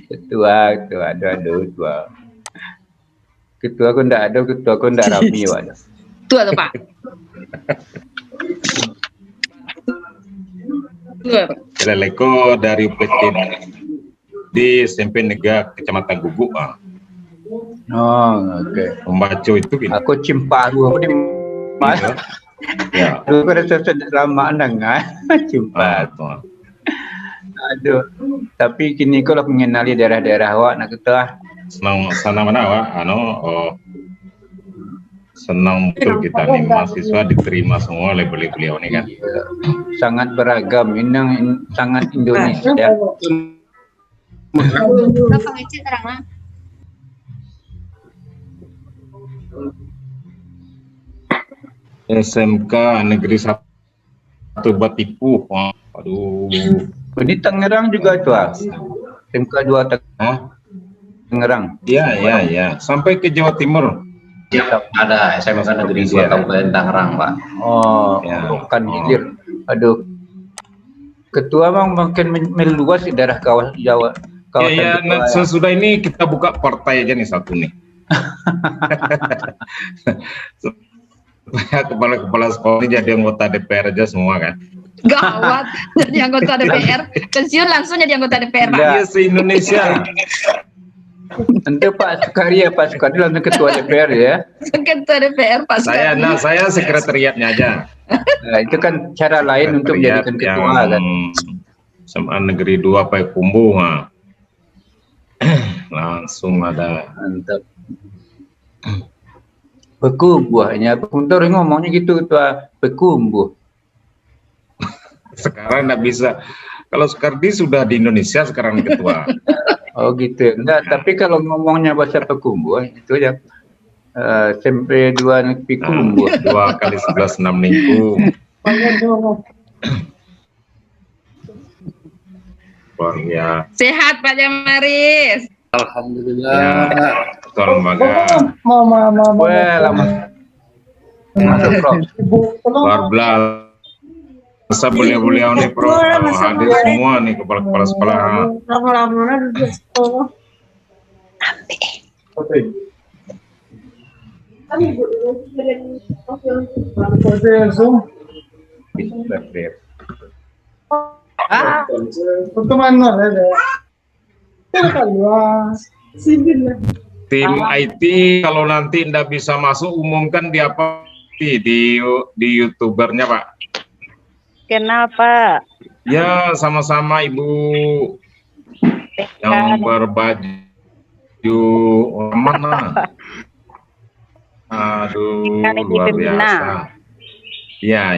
Ketua, aduh, ketua. Ketua aku ndak ada, ketua aku ndak rapi, waduh. Tua tuh, Pak. Tua, Pak. Leleko dari UPT di SMP Negara Kecamatan Guguk. Oh, oke. Pembaco itu gitu. Aku Cimparu, aku di mana? Ya. Aku rasa lama nengah Cimparu. Aduh, tapi kini kau lah mengenali daerah-daerah awak nak kita. Senang sana mana awak? Senang betul kita nih mahasiswa diterima semua oleh beliau ini kan. Sangat beragam, ini sangat Indonesia. SMK Negeri 1 Batipu. Aduh. Di Tangerang juga itu SMK 2 Tangerang. Iya. Sampai ke Jawa Timur. Ya, ada SMK Negeri 2 Kabupaten Tangerang, Pak. Oh, bukan hilir. Aduh. Ketua bang makin meluas di daerah kawasan Jawa. Iya, sesudah ini kita buka partai aja nih satu nih. Supaya kepala-kepala sekolah ini jadi anggota DPR aja semua kan. Gawat, jadi anggota DPR. Pensiun langsung jadi anggota DPR, Pak. Iya, se-Indonesia. Nanti Pak Sukari langsung ketua DPR ya. Ketua DPR Pak Sukari. Saya sekretariatnya aja. Nah, itu kan cara lain untuk menjadikan ketua kan. SMA Negeri 2 Payakumbuh. Langsung ada. Mantap. Bekumbuh hanya Puntur ngomongnya gitu ketua Bekumbuh. Sekarang nggak bisa. Kalau Sukardi sudah di Indonesia sekarang ketua. Oh gitu. Enggak, tapi kalau ngomongnya bahasa Bekumbuh itu ya SMP 2 Pikumbuh. 2 kali 11 6 minggu. Ya. Sehat Pak Jamaris. Alhamdulillah. Ya, ketua lembaga. Wah, lama. Masuk Prof. Masa beliau-beliau nih Prof, hadir semua nih kepala-kepala sekolah. Tim IT kalau nanti ndak bisa masuk umumkan di apa di YouTubernya Pak. Kenapa? Ya sama-sama Ibu yang berbaju mana? Aduh luar biasa. Ya.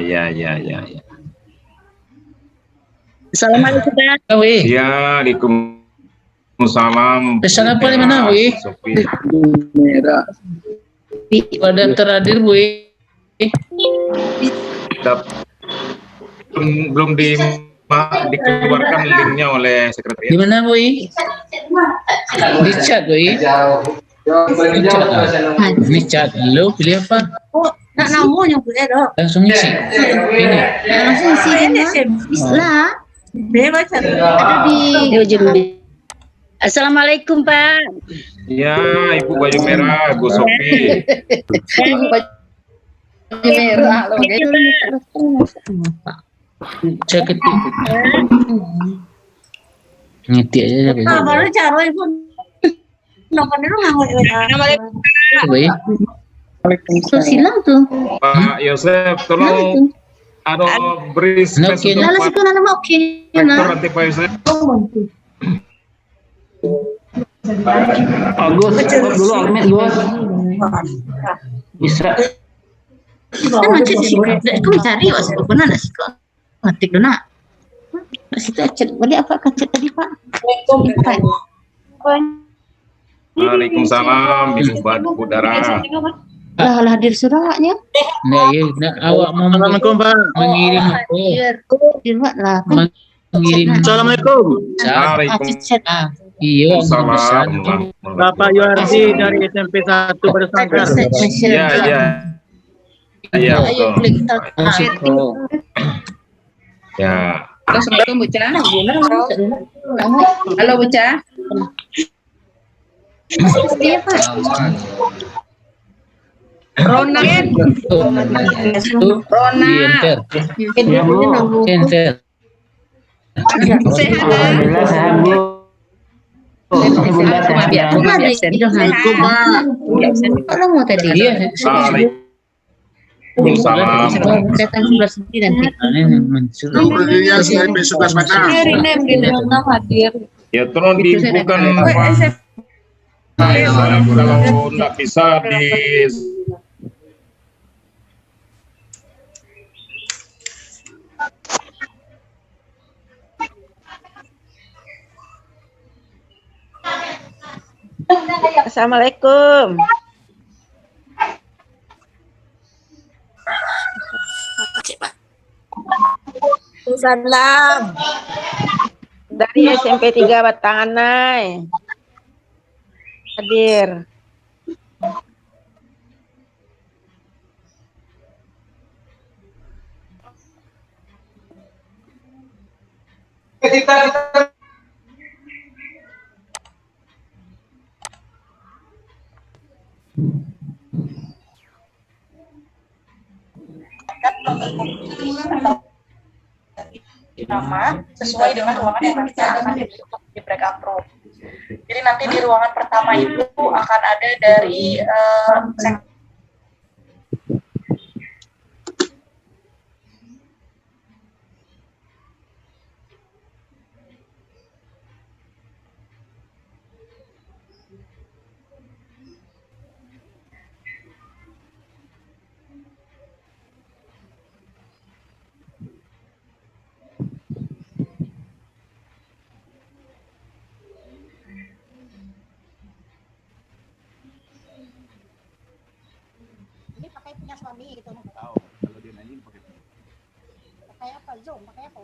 Assalamualaikum. Ya, Waalaikumsalam. Pesan apa di mana, Wi? Merah. Pada terakhir, Wi. Belum dikeluarkan linknya oleh sekretariat. Di mana, Wi? Di chat, Wi. Di chat. Lo pilih apa? Nak namanya boleh dong. Langsung isi. Ini. Langsung isi lah. Bebas ada di. Assalamualaikum Pak. Ya, Ibu baju merah, Bu Sofi. Baju merah loh. Cek ketik. Ngetik aja. Baru cara Ibu. Nomor dulu Assalamualaikum. Wi. So silang tuh. Pak Yosef, tolong beri space untuk Pak Rektor nanti Pak Yosef. Agus dulu Ahmed gua bisa Kan macet sih kau mencari wasap benar nggak sih kok ngetik dulu nak masih chat boleh apa chat tadi Pak. Waalaikumsalam Ibu Budara. Lah hadir suratnya. nah ya awak mau Assalamualaikum Pak. mengirim Dibuat lah. mengirim Assalamualaikum. Waalaikumsalam. Iya pesan Bapak Yuardi dari SMP 1 Bersangkar. Iya betul. Ayo klik kita. masuk Ya Halo, Assalamualaikum Bu Ca. Kamu Halo Bu Ca. dia Pak. Rona. Rona. Enter. Sehat. Alhamdulillah sehat Bu. Bunda sehat ya. Assalamualaikum Pak. Kalau mau tadi. Iya. Waalaikumsalam. Datang 11 nanti. Iya, saya besok mana? Ya tolong dibuka kalau nggak bisa di Assalamualaikum. Salam. Dari SMP 3 Batanganai. Hadir. Nama sesuai dengan ruangan yang nanti akan di breakout room. Jadi nanti di ruangan pertama itu akan ada dari Ini pakai punya suami gitu. tahu kalau dia nanya Pakai apa? Zoom, pakai apa?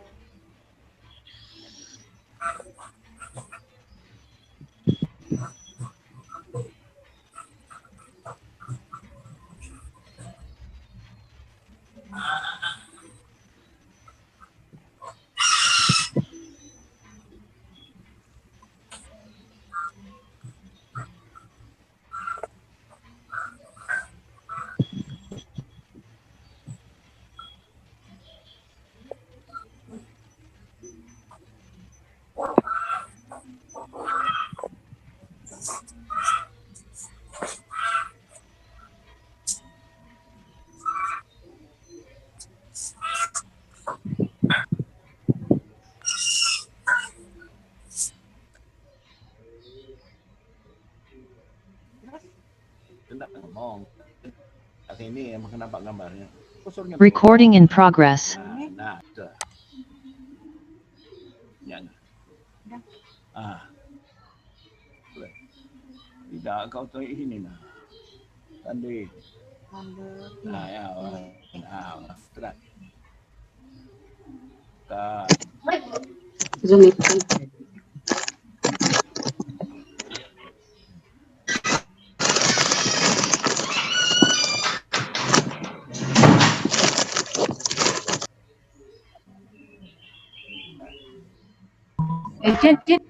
tidak ngomong. Ini emang kenapa gambarnya? Recording in progress. Nah, yang tidak kau tahu ini nah. Tadi. Nah, ya, terus. Zoom itu. Cek.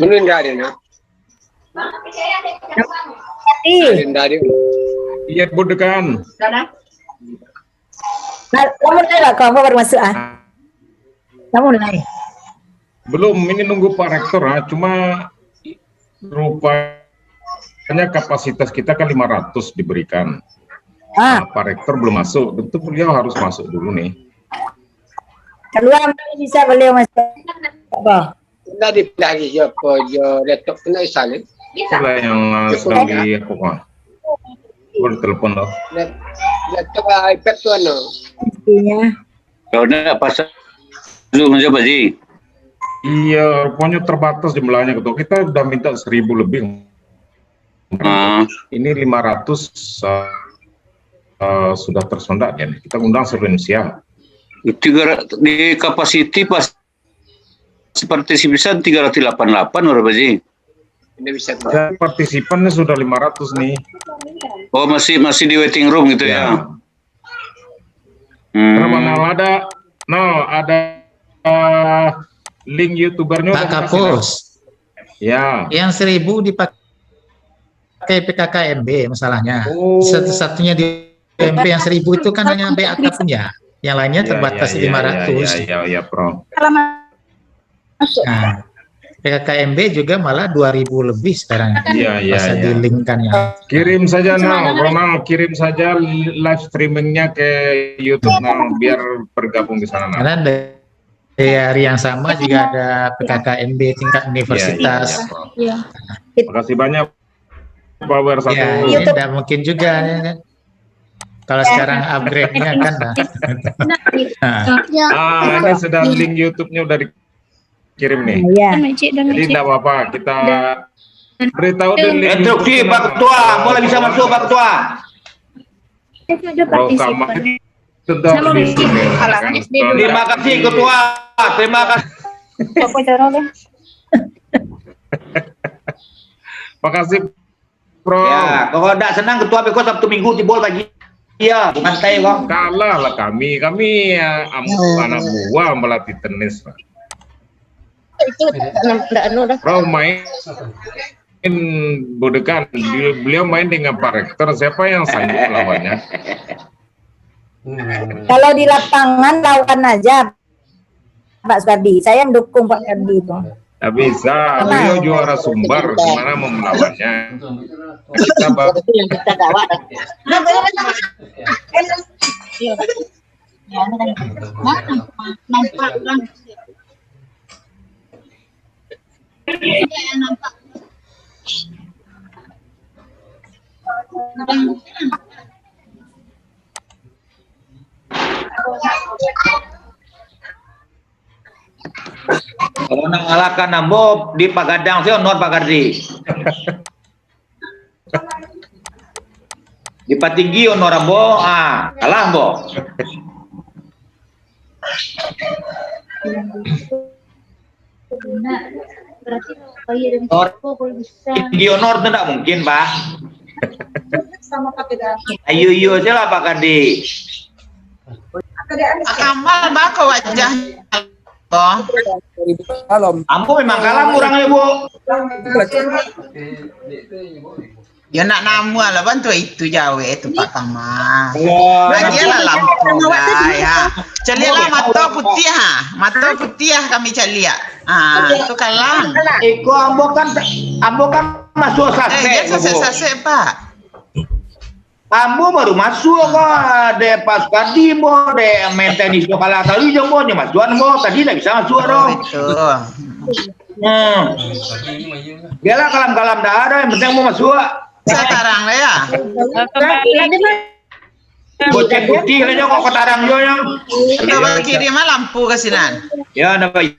Menurut dari na. Dari. Iya budekan. Kamu mulai kamu baru masuk ah. Kamu mulai. Belum, ini nunggu Pak Rektor, cuma rupanya kapasitas kita kan 500 diberikan. Nah, Pak Rektor belum masuk, tentu beliau harus masuk dulu nih. Keluar bisa beliau masuk. Apa? Sudah dipindah ya, laptop kena isalin. Itulah yang sedang di aku kan. Boleh telepon loh. Laptop iPad tu ano. Pastinya. Kalau nak pasal dulu macam apa sih? Iya, rupanya terbatas jumlahnya ketua. Kita udah minta 1000 lebih. Ini 500 sudah tersondak ya. Kita undang sebelum siang. Di kapasiti pas partisipan 388 berapa sih? Ini bisa. Partisipannya sudah 500 nih. Oh masih di waiting room gitu ya? Karena ada link youtubernya. Pak Kapus. Ya. Yang 1000 dipakai PKKMB masalahnya. Satu-satunya di PMP yang 1000 itu kan hanya BAK punya. Yang lainnya terbatas 500. Iya, Bro. Nah, PKKMB juga malah 2000 lebih sekarang. Iya. Bisa di-linkkannya. Kirim saja Ronald, kirim saja live streamingnya ke YouTube biar bergabung di sana. Karena di hari yang sama juga ada PKKMB tingkat universitas. Iya. Terima kasih banyak Power 1. Ya, ini tidak mungkin juga ya kan. Kalau sekarang upgrade-nya kan. Ini sedang link YouTube-nya udah dikirim nih. Jadi tidak apa-apa, kita beritahu dulu. Instruksi Pak Ketua, mulai bisa masuk Pak Ketua. Terima kasih Ketua, terima kasih. Makasih Bro. Ya, kalau tidak senang Ketua Beko Sabtu Minggu tibol bagi. Iya, santai kok. Kalah lah kami anak buah melatih tenis. Itu Bro main budekan, beliau main dengan Pak Rektor, siapa yang sanggup lawannya? Kalau di lapangan lawan aja Pak Skardi. Saya mendukung Pak Skardi itu. Tak bisa, beliau juara Sumbar, gimana mau melawannya? Kita Kalau nak ngalahkan Nambo di Pagadang sih honor Pak Kardi. Di Patinggi honor Ambo, kalah Ambo. Tinggi honor itu tidak mungkin Pak. Ayo aja lah Pak Kardi. Kamal baka wajahnya. Ambo memang kalah kurangnya Bu. Ya nak namu lah bantu itu jauh itu Pak Kamal. Bagilah lampu ya. Celilah mata putih kami celia. Itu kalah. Iko ambo kan masuk sase. Sase Pak. Ambo baru masuk kok de pas Kardi mo de maintenance ko kala tali jong mo nya masuan mo tadi tidak bisa masuk dong. Biarlah kalam-kalam dah ada yang penting mau masuk. Sekarang lah ya. Bocet putih lah kok ketarang jo yang. Coba kirim lampu ke sini. Ya ada baik.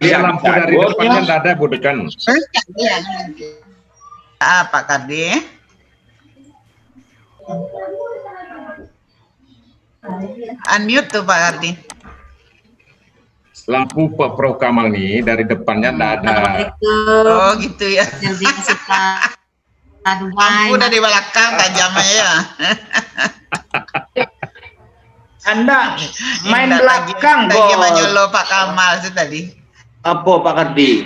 Ya lampu dari depannya tidak ada budekan. Pak Kardi? Unmute tuh Pak Kardi. Lampu Pak Pro Kamal nih dari depannya tidak ada. Oh gitu ya. Lampu dari belakang tajamnya ya. Anda main Indah belakang lagi kok. menyolo Pak Kamal itu tadi. Apa Pak Kardi?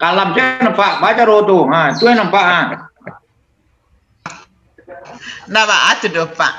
Kalam saya nampak, baca roto. Itu yang nampak. Nah Pak, itu doh Pak.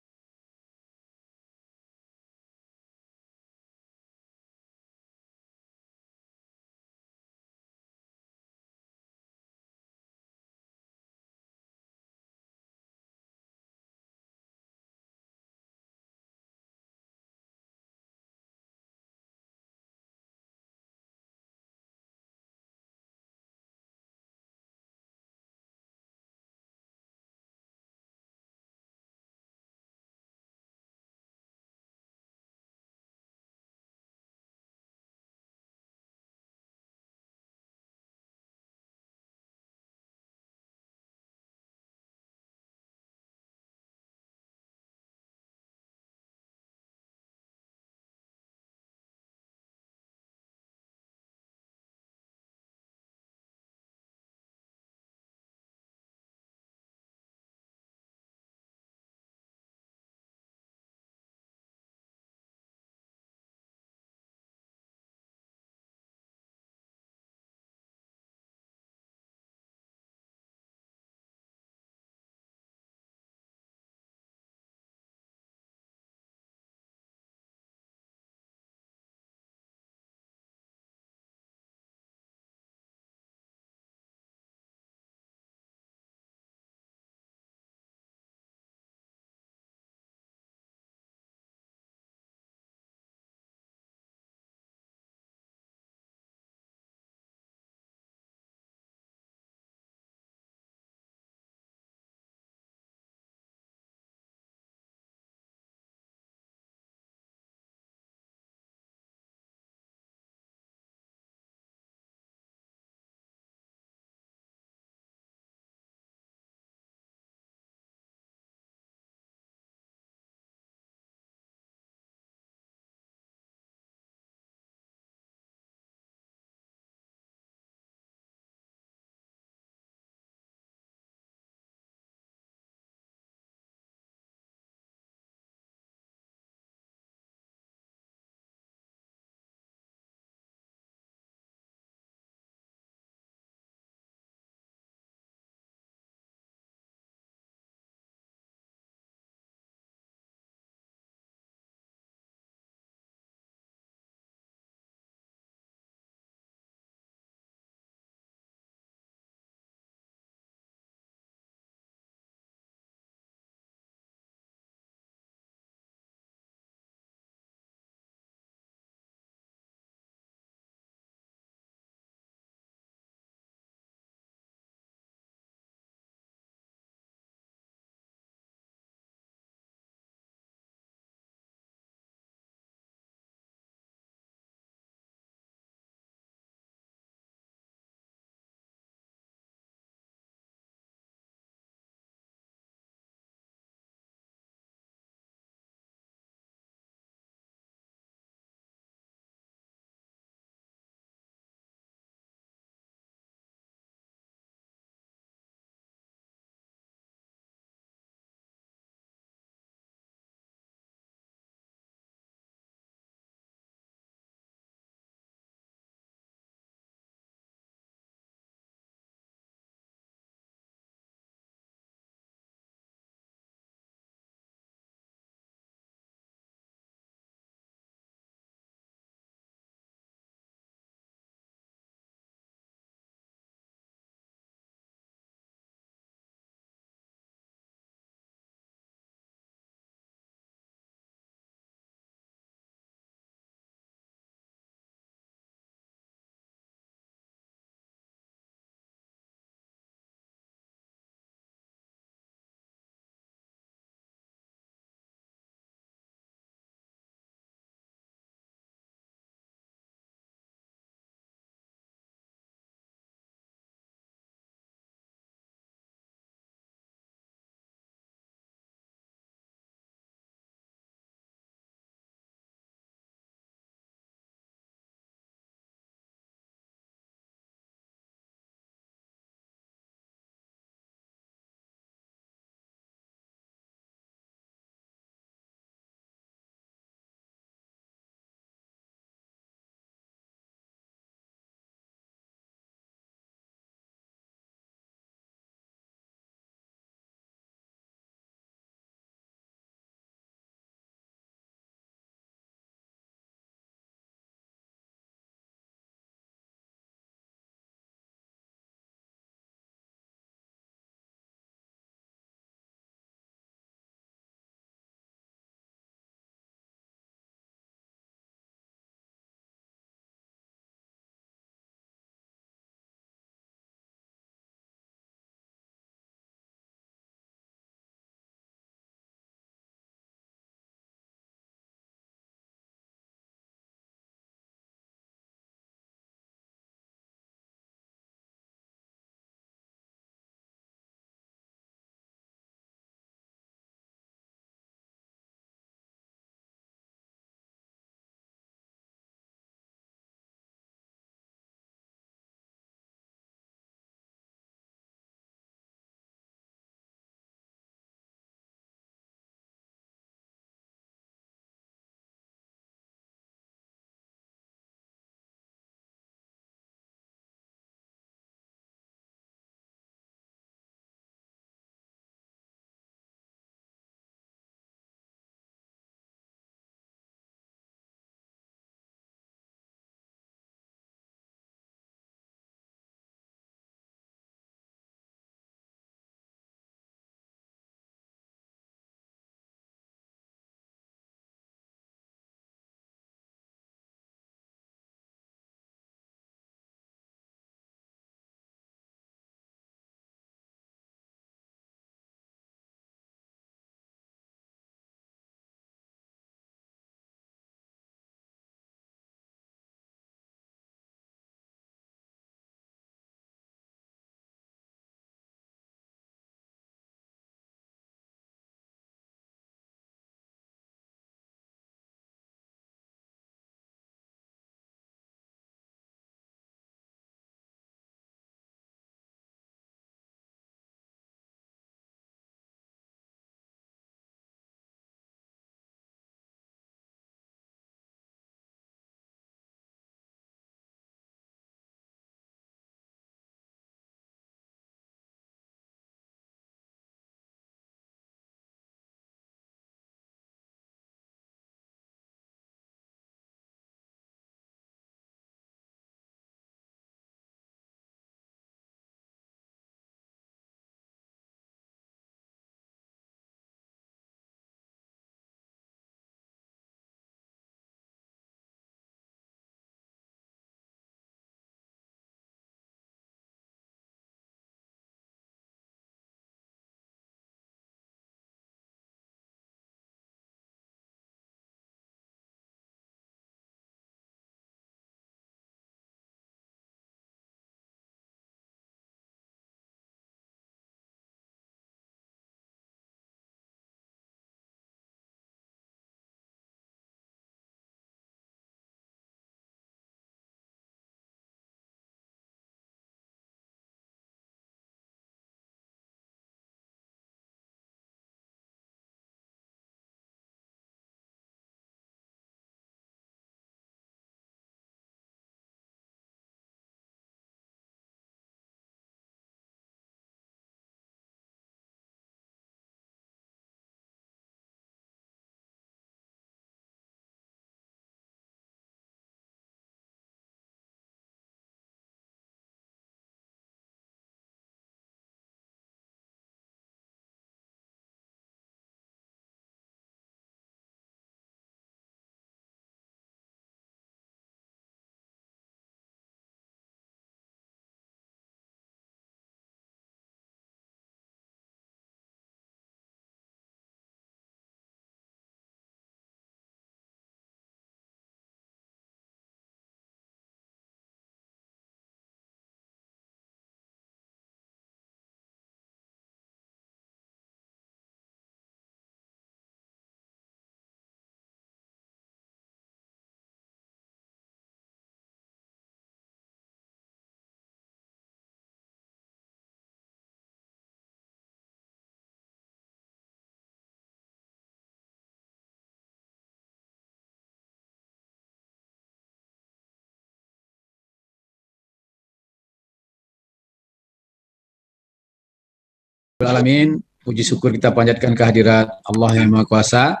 Alamin, puji syukur kita panjatkan kehadirat Allah yang Maha Kuasa.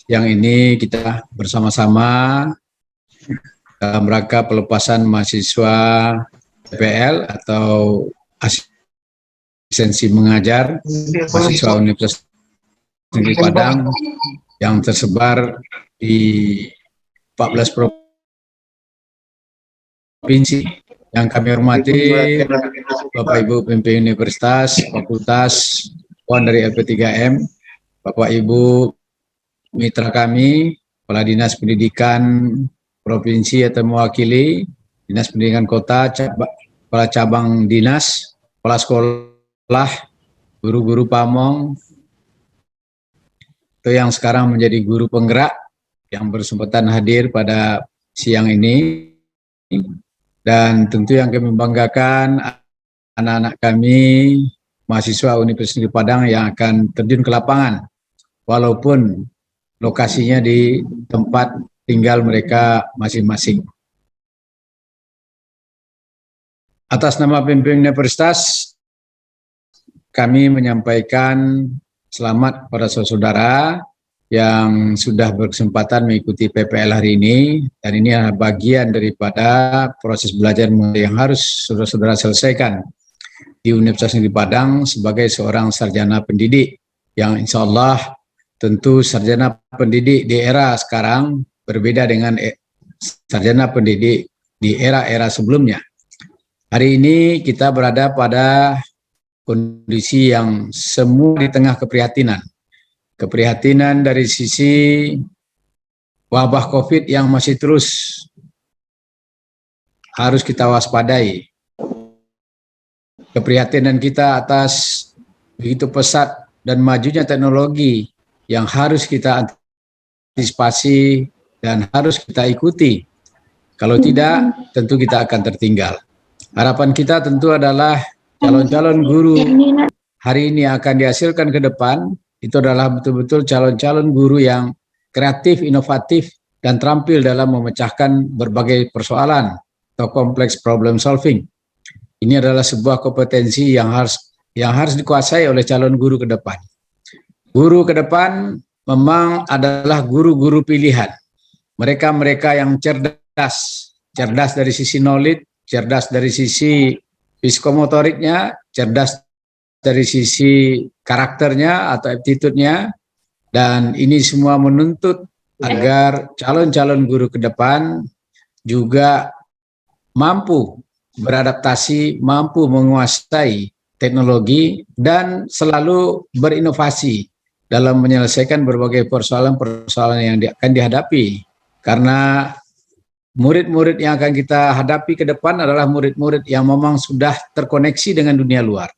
Yang ini kita bersama-sama dalam rangka pelepasan mahasiswa PPL atau asistensi mengajar mahasiswa Universitas Negeri Padang yang tersebar di 14 provinsi. Yang kami hormati Bapak Ibu pimpinan Universitas, Fakultas, kawan dari LP3M, Bapak Ibu mitra kami, Kepala Dinas Pendidikan Provinsi atau mewakili, Dinas Pendidikan Kota, Kepala Cabang Dinas, Kepala Sekolah, guru-guru pamong, itu yang sekarang menjadi guru penggerak, yang berkesempatan hadir pada siang ini. Dan tentu yang kami banggakan, anak-anak kami, mahasiswa Universitas Negeri Padang yang akan terjun ke lapangan, walaupun lokasinya di tempat tinggal mereka masing-masing. Atas nama pimpinan universitas, kami menyampaikan selamat pada saudara-saudara yang sudah berkesempatan mengikuti PPL hari ini, dan ini adalah bagian daripada proses belajar yang harus saudara-saudara selesaikan di Universitas Negeri Padang sebagai seorang sarjana pendidik, yang insya Allah tentu sarjana pendidik di era sekarang berbeda dengan sarjana pendidik di era-era sebelumnya. Hari ini kita berada pada kondisi yang semua di tengah keprihatinan. Keprihatinan dari sisi wabah COVID yang masih terus harus kita waspadai. Keprihatinan kita atas begitu pesat dan majunya teknologi yang harus kita antisipasi dan harus kita ikuti. Kalau tidak, tentu kita akan tertinggal. Harapan kita tentu adalah calon-calon guru hari ini akan dihasilkan ke depan, itu adalah betul-betul calon-calon guru yang kreatif, inovatif, dan terampil dalam memecahkan berbagai persoalan atau kompleks problem solving. Ini adalah sebuah kompetensi yang harus dikuasai oleh calon guru ke depan. Guru ke depan memang adalah guru-guru pilihan. Mereka-mereka yang cerdas dari sisi knowledge, cerdas dari sisi psikomotoriknya, cerdas dari sisi karakternya atau aptitude-nya, dan ini semua menuntut agar calon-calon guru ke depan juga mampu beradaptasi, mampu menguasai teknologi, dan selalu berinovasi dalam menyelesaikan berbagai persoalan-persoalan yang akan dihadapi. Karena murid-murid yang akan kita hadapi ke depan adalah murid-murid yang memang sudah terkoneksi dengan dunia luar.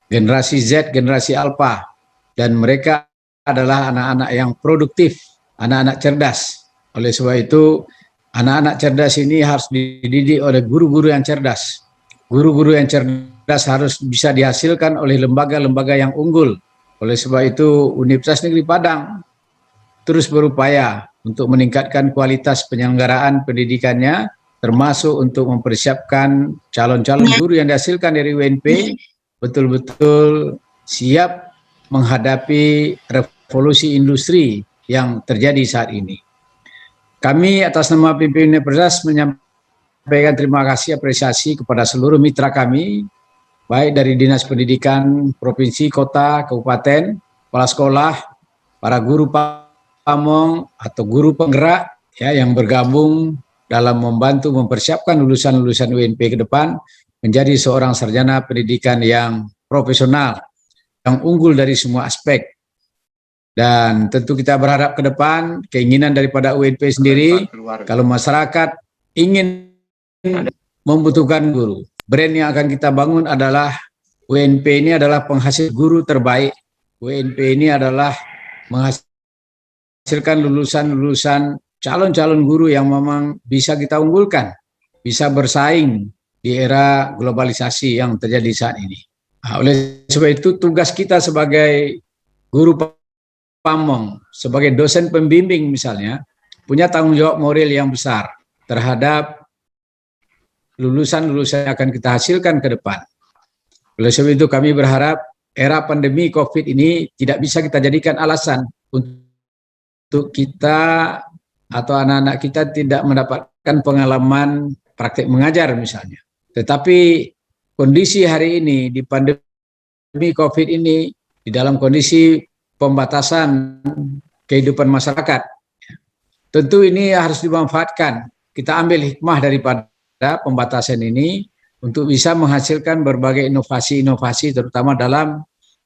Generasi Z, generasi Alpha, dan mereka adalah anak-anak yang produktif, anak-anak cerdas. Oleh sebab itu, anak-anak cerdas ini harus dididik oleh guru-guru yang cerdas. Guru-guru yang cerdas harus bisa dihasilkan oleh lembaga-lembaga yang unggul. Oleh sebab itu, Universitas Negeri Padang terus berupaya untuk meningkatkan kualitas penyelenggaraan pendidikannya, termasuk untuk mempersiapkan calon-calon guru yang dihasilkan dari UNP betul-betul siap menghadapi revolusi industri yang terjadi saat ini. Kami atas nama pimpinan universitas menyampaikan terima kasih apresiasi kepada seluruh mitra kami, baik dari Dinas Pendidikan Provinsi, Kota, Kabupaten, kepala sekolah, para guru pamong atau guru penggerak ya yang bergabung dalam membantu mempersiapkan lulusan-lulusan UNP ke depan menjadi seorang sarjana pendidikan yang profesional, yang unggul dari semua aspek. Dan tentu kita berharap ke depan keinginan daripada UNP sendiri, kalau masyarakat ingin membutuhkan guru, brand yang akan kita bangun adalah UNP ini adalah penghasil guru terbaik. UNP ini adalah menghasilkan lulusan-lulusan calon-calon guru yang memang bisa kita unggulkan, bisa bersaing di era globalisasi yang terjadi saat ini. Nah, oleh sebab itu tugas kita sebagai guru pamong, sebagai dosen pembimbing misalnya, punya tanggung jawab moral yang besar terhadap lulusan-lulusan yang akan kita hasilkan ke depan. Oleh sebab itu kami berharap era pandemi COVID ini tidak bisa kita jadikan alasan untuk kita atau anak-anak kita tidak mendapatkan pengalaman praktek mengajar misalnya. Tetapi kondisi hari ini di pandemi COVID ini, di dalam kondisi pembatasan kehidupan masyarakat, tentu ini harus dimanfaatkan. Kita ambil hikmah daripada pembatasan ini untuk bisa menghasilkan berbagai inovasi-inovasi, terutama dalam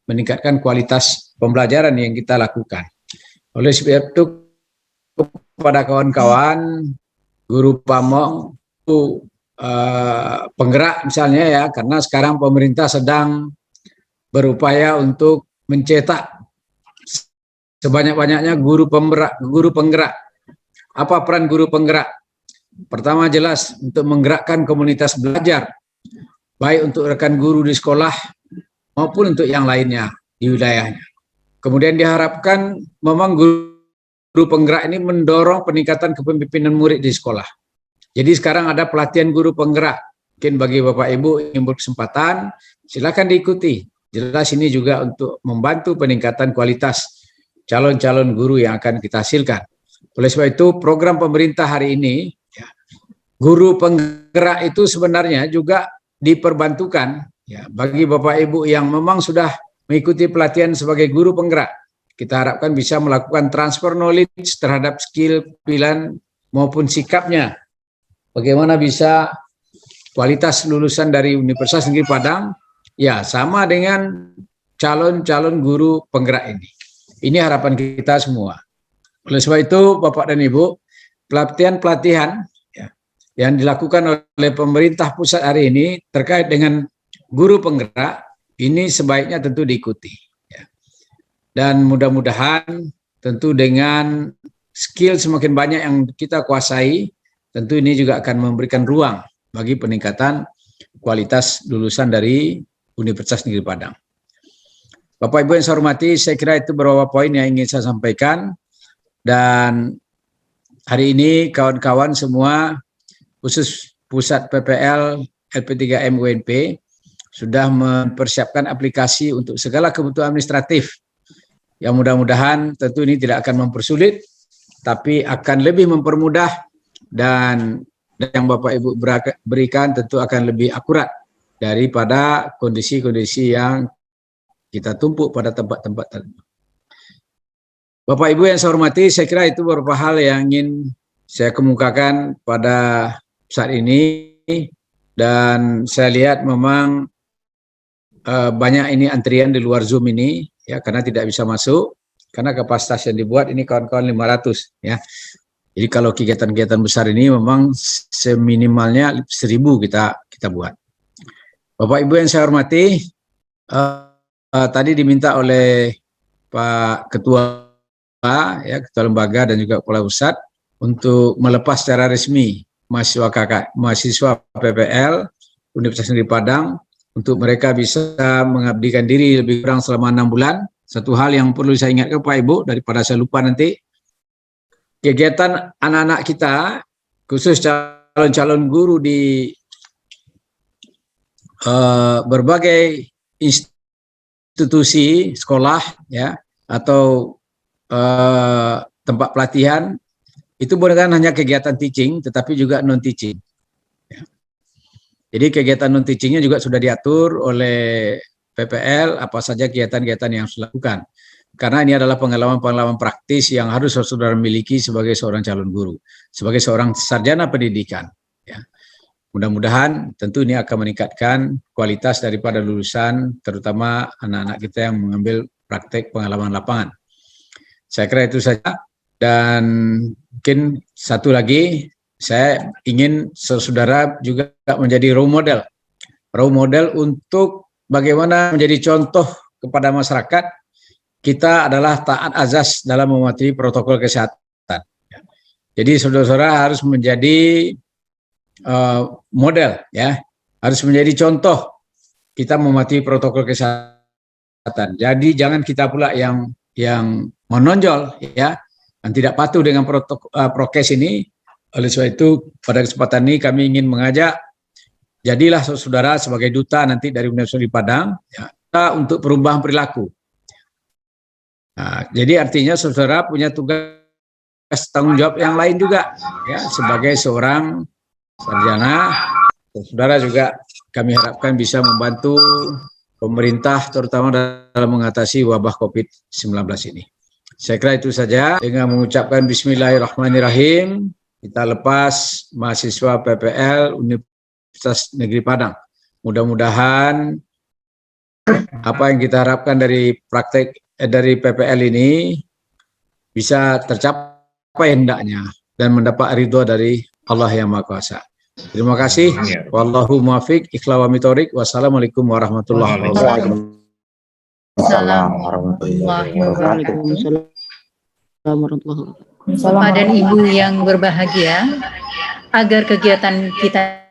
meningkatkan kualitas pembelajaran yang kita lakukan. Oleh sebab itu, kepada kawan-kawan, guru pamong, penggerak misalnya ya, karena sekarang pemerintah sedang berupaya untuk mencetak sebanyak-banyaknya guru penggerak. Apa peran guru penggerak? Pertama jelas untuk menggerakkan komunitas belajar, baik untuk rekan guru di sekolah maupun untuk yang lainnya di wilayahnya. Kemudian diharapkan memang guru penggerak ini mendorong peningkatan kepemimpinan murid di sekolah. Jadi sekarang ada pelatihan guru penggerak. Mungkin bagi Bapak Ibu yang berkesempatan, silakan diikuti. Jelas ini juga untuk membantu peningkatan kualitas calon-calon guru yang akan kita hasilkan. Oleh sebab itu, program pemerintah hari ini, ya, guru penggerak itu sebenarnya juga diperbantukan ya, bagi Bapak Ibu yang memang sudah mengikuti pelatihan sebagai guru penggerak. Kita harapkan bisa melakukan transfer knowledge terhadap skill, pilihan, maupun sikapnya. Bagaimana bisa kualitas lulusan dari Universitas Negeri Padang, ya sama dengan calon-calon guru penggerak ini. Ini harapan kita semua. Oleh sebab itu, Bapak dan Ibu, pelatihan-pelatihan ya, yang dilakukan oleh pemerintah pusat hari ini terkait dengan guru penggerak, ini sebaiknya tentu diikuti. Ya. Dan mudah-mudahan tentu dengan skill semakin banyak yang kita kuasai, tentu ini juga akan memberikan ruang bagi peningkatan kualitas lulusan dari Universitas Negeri Padang. Bapak Ibu yang saya hormati, saya kira itu beberapa poin yang ingin saya sampaikan. Dan hari ini kawan-kawan semua, khusus Pusat PPL LP3M UNP, sudah mempersiapkan aplikasi untuk segala kebutuhan administratif. Yang mudah-mudahan tentu ini tidak akan mempersulit, tapi akan lebih mempermudah dan yang Bapak Ibu berikan tentu akan lebih akurat daripada kondisi-kondisi yang kita tumpuk pada tempat-tempat tertentu. Bapak Ibu yang saya hormati, saya kira itu beberapa hal yang ingin saya kemukakan pada saat ini, dan saya lihat memang banyak ini antrian di luar Zoom ini ya, karena tidak bisa masuk karena kapasitas yang dibuat ini kawan-kawan 500 ya. Jadi kalau kegiatan-kegiatan besar ini memang seminimalnya 1000 kita buat. Bapak Ibu yang saya hormati, tadi diminta oleh Pak Ketua ya, Ketua Lembaga dan juga Kepala Pusat untuk melepas secara resmi mahasiswa PPL Universitas Negeri Padang untuk mereka bisa mengabdikan diri lebih kurang selama 6 bulan. Satu hal yang perlu saya ingatkan Pak Ibu daripada saya lupa nanti, kegiatan anak-anak kita khusus calon-calon guru di berbagai institusi sekolah ya atau tempat pelatihan itu bukan hanya kegiatan teaching tetapi juga non teaching ya. Jadi kegiatan non teachingnya juga sudah diatur oleh PPL apa saja kegiatan-kegiatan yang harus dilakukan, karena ini adalah pengalaman-pengalaman praktis yang harus saudara miliki sebagai seorang calon guru, sebagai seorang sarjana pendidikan ya. Mudah-mudahan tentu ini akan meningkatkan kualitas daripada lulusan, terutama anak-anak kita yang mengambil praktek pengalaman lapangan. Saya kira itu saja, dan mungkin satu lagi, saya ingin saudara juga menjadi role model untuk bagaimana menjadi contoh kepada masyarakat. Kita adalah taat azas dalam mematuhi protokol kesehatan. Jadi saudara-saudara harus menjadi model, ya, harus menjadi contoh kita mematuhi protokol kesehatan. Jadi jangan kita pula yang menonjol ya dan tidak patuh dengan prokes ini. Oleh sebab itu pada kesempatan ini kami ingin mengajak jadilah saudara sebagai duta nanti dari Universitas di Padang, ya, untuk perubahan perilaku. Nah, jadi artinya saudara punya tugas tanggung jawab yang lain juga, ya, sebagai seorang sarjana. Saudara juga kami harapkan bisa membantu pemerintah terutama dalam mengatasi wabah COVID-19 ini. Saya kira itu saja. Dengan mengucapkan Bismillahirrahmanirrahim, kita lepas mahasiswa PPL Universitas Negeri Padang. Mudah-mudahan apa yang kita harapkan dari praktek dari PPL ini bisa tercapai hendaknya dan mendapat ridho dari Allah yang Maha Kuasa. Terima kasih. Wallahu muwaffiq, ikhlas wa mitorik. Wassalamualaikum warahmatullahi wabarakatuh. Bapak dan Ibu yang berbahagia, agar kegiatan kita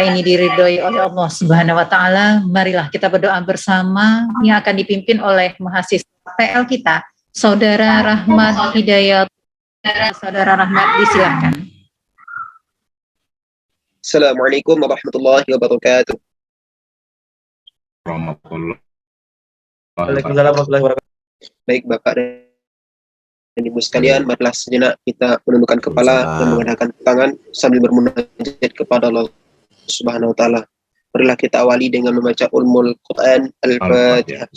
ini diridhoi oleh Allah Subhanahu wa taala, marilah kita berdoa bersama yang akan dipimpin oleh mahasiswa PL kita, Saudara Rahmat Hidayat. Saudara Rahmat, disilakan. Assalamualaikum warahmatullahi wabarakatuh. Waalaikumsalam warahmatullahi wabarakatuh. Baik Bapak dan Ibu sekalian, marilah sejenak kita menundukkan kepala dan mengadahkan tangan sambil bermunajat kepada Allah Subhanahu wa taala. Marilah kita awali dengan membaca Ummul Quran Al-Fatihah.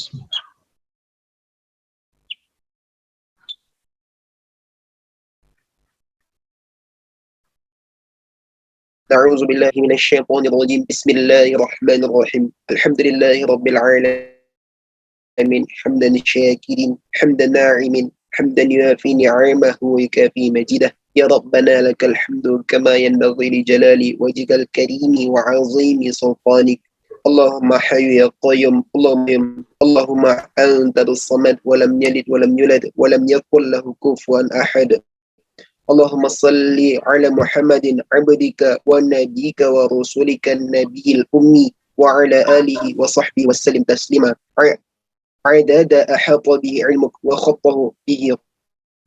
أعوذ بالله من الشيطان الرجيم بسم الله الرحمن الرحيم الحمد لله رب العالمين حمدا شاكرين حمدا ناعمين حمدا يوافي نعمه ويكافي مجيده يا ربنا لك الحمد كما ينبغي لجلال وجهك الكريم وعظيم سلطانك اللهم حي يا قيوم اللهم أنت الصمد ولم يلد ولم يولد ولم يكن له كفوا أحد اللهم صل على محمد عبدك ونبيك ورسولك النبي الأمي وعلى آله وصحبه وسلم تسليما عدد أحاط به علمك وخطه به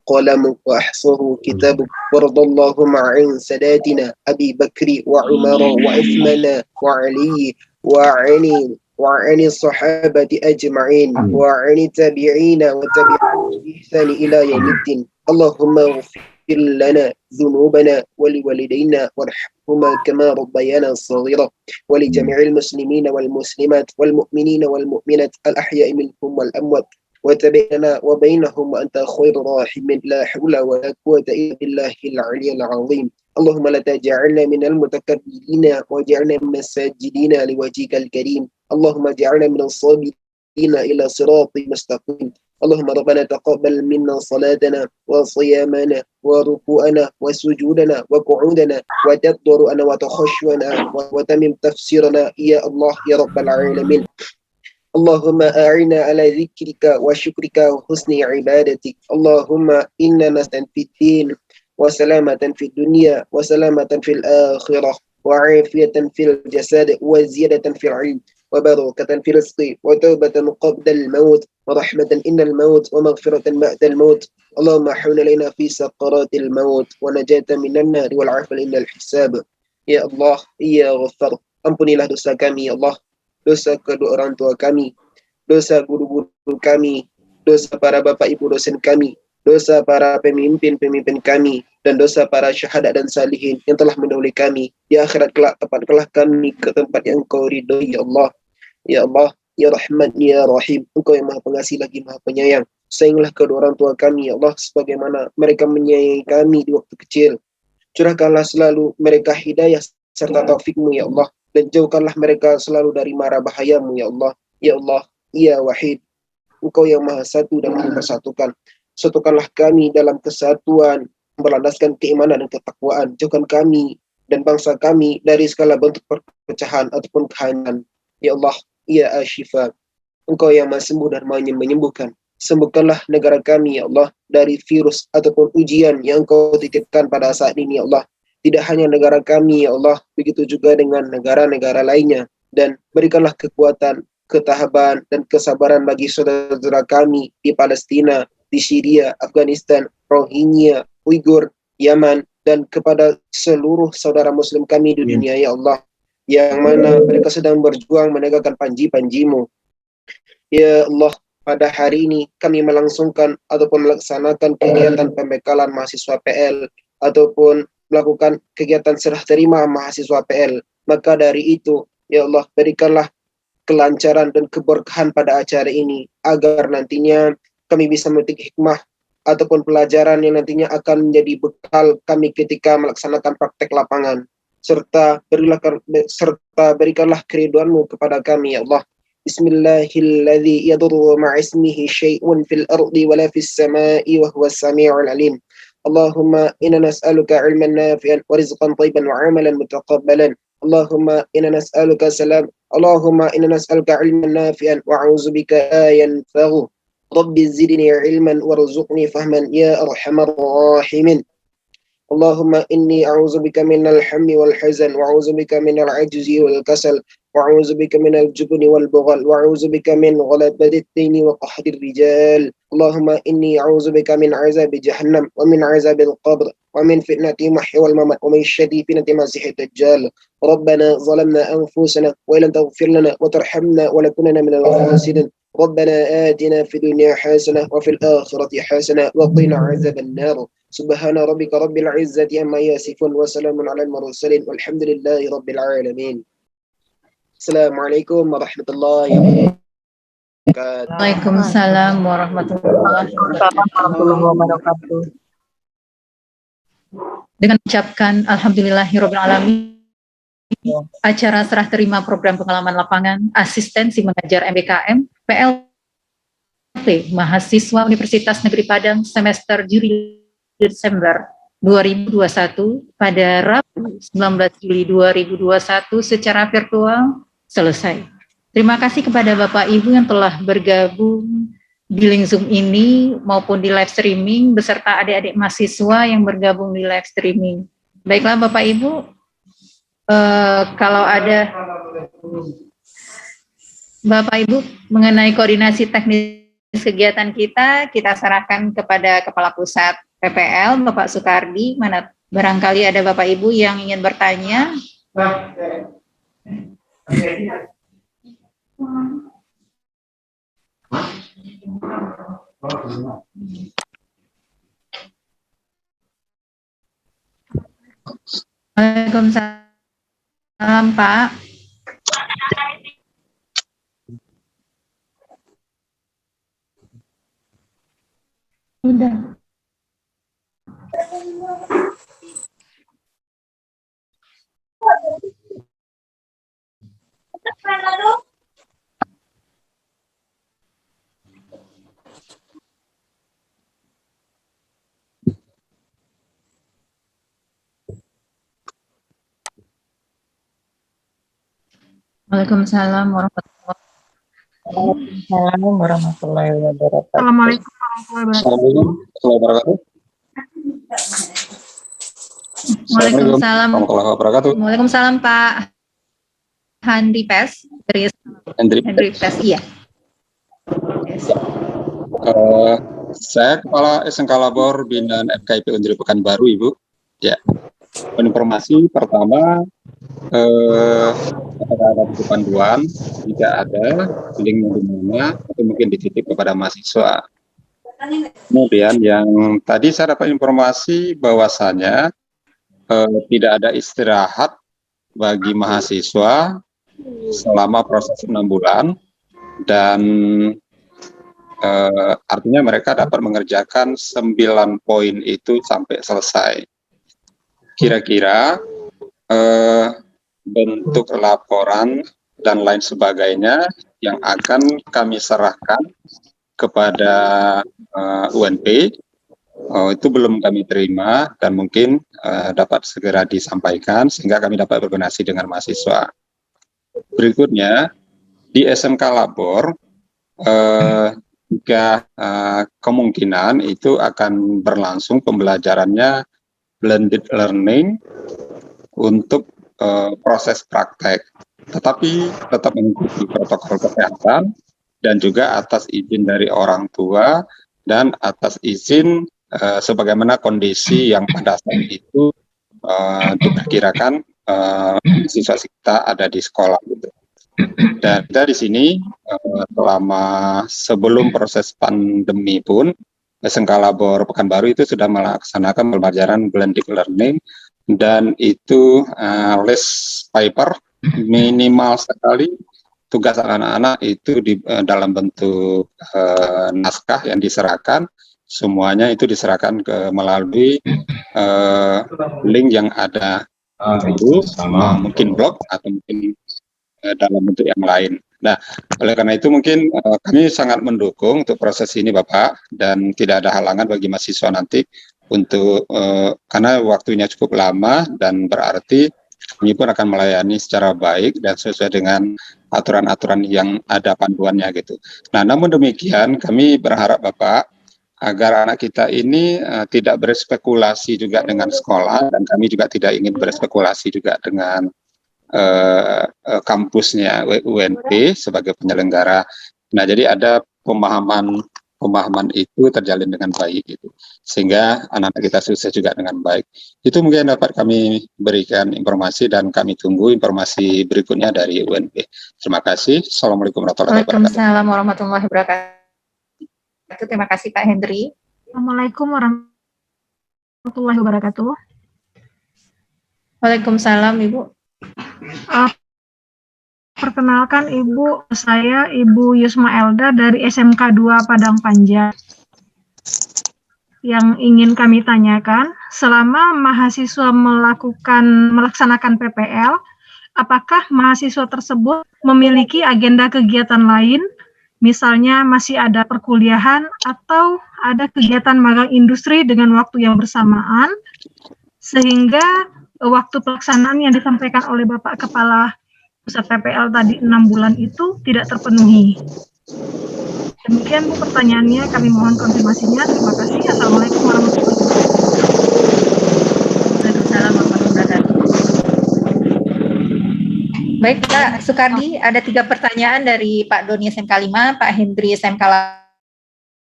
قلمك وأحصاه كتابك وارض اللهم عن ساداتنا أبي بكر وعمر وعثمان وعلي وعن الصحابة أجمعين وعن التابعين وتابعين بإحسان إلى يوم الدين اللهم اغفر لنا ذنوبنا ولوالدينا وارحمهما كما ربيانا صغيرا ولجميع المسلمين والمسلمات والمؤمنين والمؤمنات الأحياء منهم والأموات وتبيننا وبينهم وأنت خير راحمين لا حول ولا قوة إلا بالله العلي العظيم اللهم لا تجعلنا من المتكبرين واجعلنا من الساجدين لوجهك الكريم اللهم اجعلنا من الصابرين إلى صراط مستقيم اللهم ربنا تقبل منا صلاتنا وصيامنا وركوعنا وسجودنا وقعودنا وتضرعنا وتخشعنا وتمم تفسيرنا يا الله يا رب العالمين اللهم أعنا على ذكرك وشكرك وحسن عبادتك اللهم إنا نستعين في الدين وسلامة في الدنيا وسلامة في الآخرة وعافية في الجسد وزيادة في العلم وبركة في الرزق وتوبة قبل الموت ورحمة إن الموت ومغفرة بعد الموت اللهم حول علينا في سقرات الموت ونجاة من النار والعافية إن الحساب يا الله يا غفار ampunilah dosa kami ya Allah, dosa kedua orang tua kami, dosa guru-guru kami, dosa para bapak ibu dosen kami, dosa para pemimpin-pemimpin kami, dan dosa para syahadat dan salihin yang telah mendahului kami. Di akhirat kelak tempatkanlah kami ke tempat yang Engkau ridhoi ya Allah. Ya Allah, ya Rahman, ya Rahim, Engkau yang Maha Pengasih lagi Maha Penyayang. Sayangilah kedua orang tua kami ya Allah sebagaimana mereka menyayangi kami di waktu kecil. Curahkanlah selalu mereka hidayah serta taufik-Mu ya Allah, dan jauhkanlah mereka selalu dari mara bahayamu ya Allah. Ya Allah, ya Wahid, Engkau yang Maha Satu dan Maha Mempersatukan. Satukanlah kami dalam kesatuan, berlandaskan keimanan dan ketakwaan. Jauhkan kami dan bangsa kami dari segala bentuk perpecahan ataupun kehancuran. Ya Allah, ya Ashifa, Engkau yang Maha Sembuh dan Maha Menyembuhkan. Sembuhkanlah negara kami ya Allah dari virus ataupun ujian yang Engkau titipkan pada saat ini ya Allah. Tidak hanya negara kami ya Allah, begitu juga dengan negara-negara lainnya. Dan berikanlah kekuatan, ketahaban, dan kesabaran bagi saudara-saudara kami di Palestina, di Syria, Afghanistan, Rohingya, Uighur, Yaman, dan kepada seluruh saudara muslim kami di dunia ya Allah. yang mana mereka sedang berjuang menegakkan panji-panjimu. Ya Allah, pada hari ini kami melangsungkan ataupun melaksanakan kegiatan pembekalan mahasiswa PL ataupun melakukan kegiatan serah terima mahasiswa PL. Maka dari itu, ya Allah, berikanlah kelancaran dan keberkahan pada acara ini agar nantinya kami bisa memetik hikmah ataupun pelajaran yang nantinya akan menjadi bekal kami ketika melaksanakan praktek lapangan, serta berikanlah keriduanmu kepada kami, ya Allah. Bismillahilladzi yadurru ma'ismihi syai'un fil ardi wala fis sama'i wa huwas sami'ul alim. Allahumma inna nas'aluka ilman nafi'an wa rizqan thayyiban wa 'amalan mutaqabbalan. Allahumma inna nas'aluka ilman nafi'an wa a'udzubika ayan faghu. Rabbi zidni ilman warzuqni fahman ya arhamar rahimin. Allahumma inni a'udzubika minal hammi wal hazan wa a'udzubika minal ajzi wal kasal wa a'udzubika minal jubni wal bughal wa a'udzubika min ghalabati ad-dini wa qahri ar-rijal. Allahumma inni a'udzubika min 'azabi jahannam wa min 'azabil qabr wa min fitnati mahya wal mamat wa min syarri fitnati masiihid dajjal. Rabbana zalamna anfusana wa illam taghfir lana wa tarhamna wa lakunanna minal khasirin. ربنا آتنا في الدنيا حسنة وفي الآخرة حسنة وقنا عذاب النار سبحان ربك رب العزة عما يصفون وسلام على المرسلين والحمد لله رب العالمين. السلام عليكم ورحمة الله وبركاته. Waalaikumsalam warahmatullahi wabarakatuh. Dengan mengucapkan alhamdulillahirabbil alamin, acara serah terima program pengalaman lapangan asistensi mengajar MBKM PLT mahasiswa Universitas Negeri Padang semester Juli Desember 2021 pada Rabu 19 Juli 2021 secara virtual selesai. Terima kasih kepada Bapak Ibu yang telah bergabung di link Zoom ini maupun di live streaming beserta adik-adik mahasiswa yang bergabung di live streaming. Baiklah Bapak Ibu, kalau ada Bapak Ibu mengenai koordinasi teknis kegiatan kita serahkan kepada Kepala Pusat PPL Bapak Sukardi. Mana barangkali ada Bapak Ibu yang ingin bertanya. Waalaikumsalam Pak. Udah. Waalaikumsalam warahmatullahi wabarakatuh. Assalamualaikum warahmatullahi wabarakatuh. Waalaikumsalam warahmatullahi wabarakatuh. Waalaikumsalam Pak Handri Pes dari Handri Pes, iya. Yes. Saya Kepala SMK Labor Binaan FKIP Undri Pekanbaru, Ibu. Ya, informasi pertama, ada panduan, jika ada linknya di mana, atau mungkin dititip kepada mahasiswa. Kemudian yang tadi saya dapat informasi bahwasanya tidak ada istirahat bagi mahasiswa selama proses 6 bulan, dan artinya mereka dapat mengerjakan 9 poin itu sampai selesai. Kira-kira bentuk laporan dan lain sebagainya yang akan kami serahkan kepada UNP itu belum kami terima, dan mungkin dapat segera disampaikan sehingga kami dapat berkoordinasi dengan mahasiswa. Berikutnya di SMK Labor jika kemungkinan itu akan berlangsung pembelajarannya blended learning untuk proses praktek, tetapi tetap mengikuti protokol kesehatan dan juga atas izin dari orang tua dan atas izin sebagaimana kondisi yang pada saat itu diperkirakan siswa kita ada di sekolah gitu. Dan kita di sini sebelum proses pandemi pun SMK Labor Pekanbaru itu sudah melaksanakan pembelajaran blended learning, dan itu les paper minimal sekali. Tugas anak-anak itu dalam bentuk naskah yang diserahkan, semuanya itu diserahkan melalui link yang ada itu, mungkin blog atau mungkin dalam bentuk yang lain. Nah, oleh karena itu mungkin kami sangat mendukung untuk proses ini Bapak, dan tidak ada halangan bagi mahasiswa nanti untuk karena waktunya cukup lama, dan berarti kami pun akan melayani secara baik dan sesuai dengan aturan-aturan yang ada panduannya gitu. Nah, namun demikian kami berharap Bapak agar anak kita ini tidak berspekulasi juga dengan sekolah, dan kami juga tidak ingin berspekulasi juga dengan kampusnya UNP sebagai penyelenggara. Nah, jadi ada pemahaman itu terjalin dengan baik gitu, sehingga anak-anak kita sukses juga dengan baik. Itu mungkin dapat kami berikan informasi, dan kami tunggu informasi berikutnya dari UNP. Terima kasih. Assalamualaikum warahmatullahi wabarakatuh. Waalaikumsalam warahmatullahi wabarakatuh. Terima kasih Pak Hendri. Assalamualaikum warahmatullahi wabarakatuh. Waalaikumsalam Ibu. Perkenalkan Ibu, saya Ibu Yusma Elda dari SMK 2 Padang Panjang. Yang ingin kami tanyakan, selama mahasiswa melaksanakan PPL, apakah mahasiswa tersebut memiliki agenda kegiatan lain, misalnya masih ada perkuliahan atau ada kegiatan magang industri dengan waktu yang bersamaan, sehingga waktu pelaksanaan yang disampaikan oleh Bapak Kepala Pusat PPL tadi 6 bulan itu tidak terpenuhi. Demikian Bu pertanyaannya, kami mohon konfirmasinya. Terima kasih. Assalamualaikum warahmatullahi wabarakatuh. Waalaikumsalam warahmatullahi wabarakatuh. Baik Pak Sukardi, ada 3 pertanyaan dari Pak Doni SMK 5, Pak Hendri SMK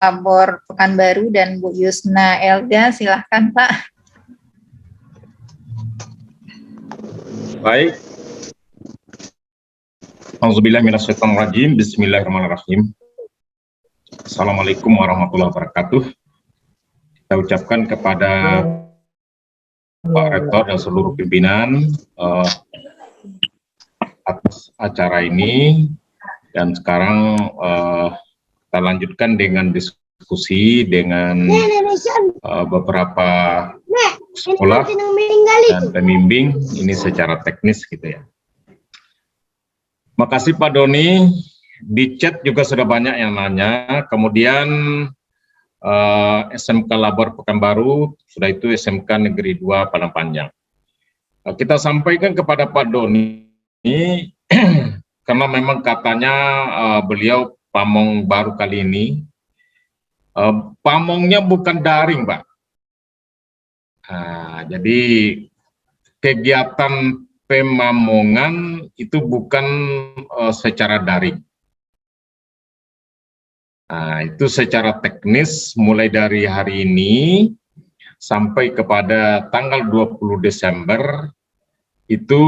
Labor Pekanbaru, dan Bu Yusna Elda. Silahkan Pak. Baik. Auzubillahiminasyaitonirrajim. Bismillahirrahmanirrahim. Assalamualaikum warahmatullahi wabarakatuh. Kita ucapkan kepada Pak Rektor dan seluruh pimpinan atas acara ini, dan sekarang kita lanjutkan dengan diskusi dengan beberapa sekolah dan pembimbing ini secara teknis gitu ya. Makasih Pak Doni, di chat juga sudah banyak yang nanya. Kemudian SMK Labor Pekanbaru, sudah itu SMK Negeri 2 Padang Panjang. Kita sampaikan kepada Pak Doni karena memang katanya beliau pamong baru kali ini, pamongnya bukan daring Pak. Jadi kegiatan pemamongan itu bukan secara daring. Itu secara teknis mulai dari hari ini sampai kepada tanggal 20 Desember itu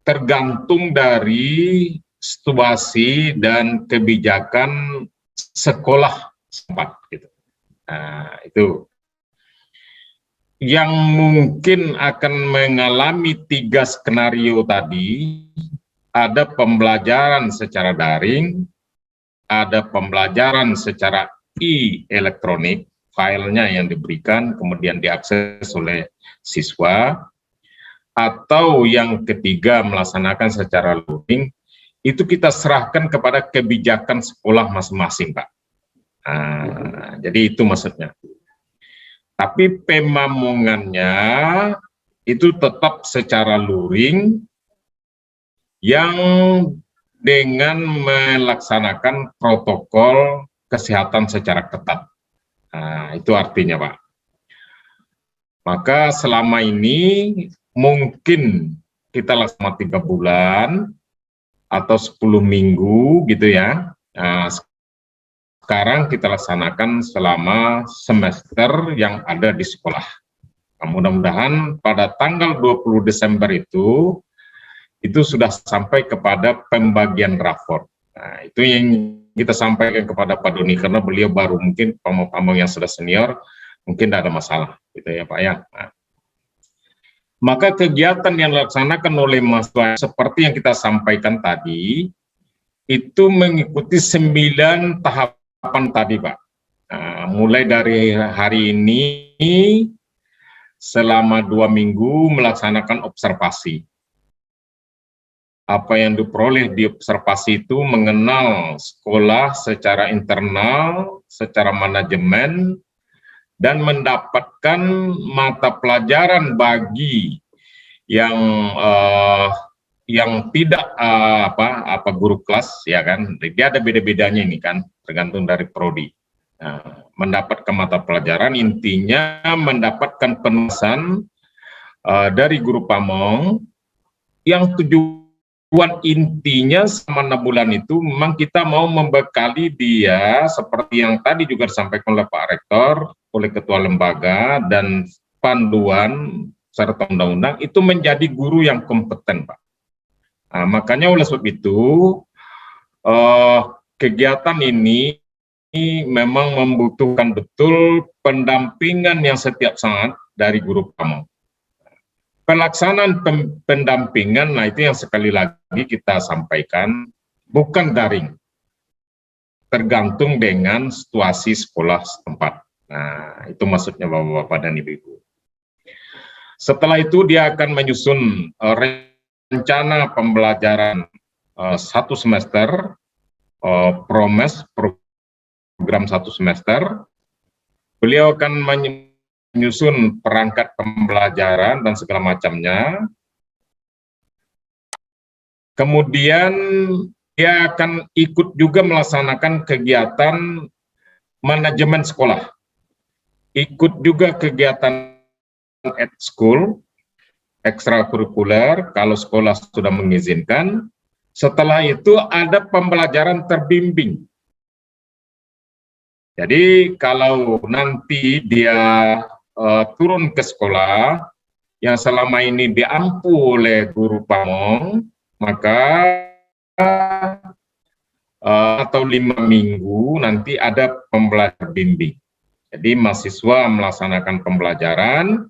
tergantung dari situasi dan kebijakan sekolah setempat gitu. Itu yang mungkin akan mengalami 3 skenario tadi, ada pembelajaran secara daring, ada pembelajaran secara e-elektronik, filenya yang diberikan kemudian diakses oleh siswa, atau yang ketiga melaksanakan secara luring. Itu kita serahkan kepada kebijakan sekolah masing-masing Pak. Jadi itu maksudnya. Tapi pemamongannya itu tetap secara luring yang dengan melaksanakan protokol kesehatan secara ketat. Itu artinya Pak. Maka selama ini mungkin kita laksanakan 3 bulan atau 10 minggu gitu ya. Sekarang kita laksanakan selama semester yang ada di sekolah. Mudah-mudahan pada tanggal 20 Desember itu sudah sampai kepada pembagian rapor. Nah, itu yang kita sampaikan kepada Pak Doni, karena beliau baru, mungkin pamong-pamong yang sudah senior, mungkin tidak ada masalah, gitu ya Pak ya. Nah, maka kegiatan yang dilaksanakan oleh mahasiswa seperti yang kita sampaikan tadi, itu mengikuti 9 tahapan tadi Pak. Nah, mulai dari hari ini, selama 2 minggu melaksanakan observasi. Apa yang diperoleh di observasi itu mengenal sekolah secara internal, secara manajemen, dan mendapatkan mata pelajaran bagi yang tidak guru kelas, ya kan, dia ada beda-bedanya ini kan, tergantung dari prodi. Nah, mendapatkan mata pelajaran, intinya mendapatkan penugasan dari guru pamong yang tujuan intinya selama 6 bulan itu memang kita mau membekali dia seperti yang tadi juga disampaikan oleh Pak Rektor, oleh Ketua Lembaga, dan panduan serta undang-undang itu menjadi guru yang kompeten Pak. Nah, makanya oleh sebab itu kegiatan ini memang membutuhkan betul pendampingan yang setiap saat dari guru pamong. Pelaksanaan pendampingan, nah itu yang sekali lagi kita sampaikan, bukan daring, tergantung dengan situasi sekolah setempat. Nah, itu maksudnya Bapak-Bapak dan Ibu-Ibu. Setelah itu dia akan menyusun rencana pembelajaran 1 semester, promes, program 1 semester. Beliau akan menyusun perangkat pembelajaran dan segala macamnya. Kemudian dia akan ikut juga melaksanakan kegiatan manajemen sekolah. Ikut juga kegiatan at school, ekstrakurikuler, kalau sekolah sudah mengizinkan. Setelah itu ada pembelajaran terbimbing. Jadi kalau nanti dia turun ke sekolah yang selama ini diampu oleh guru pamong, maka atau 5 minggu nanti ada pembelajaran bimbing. Jadi mahasiswa melaksanakan pembelajaran,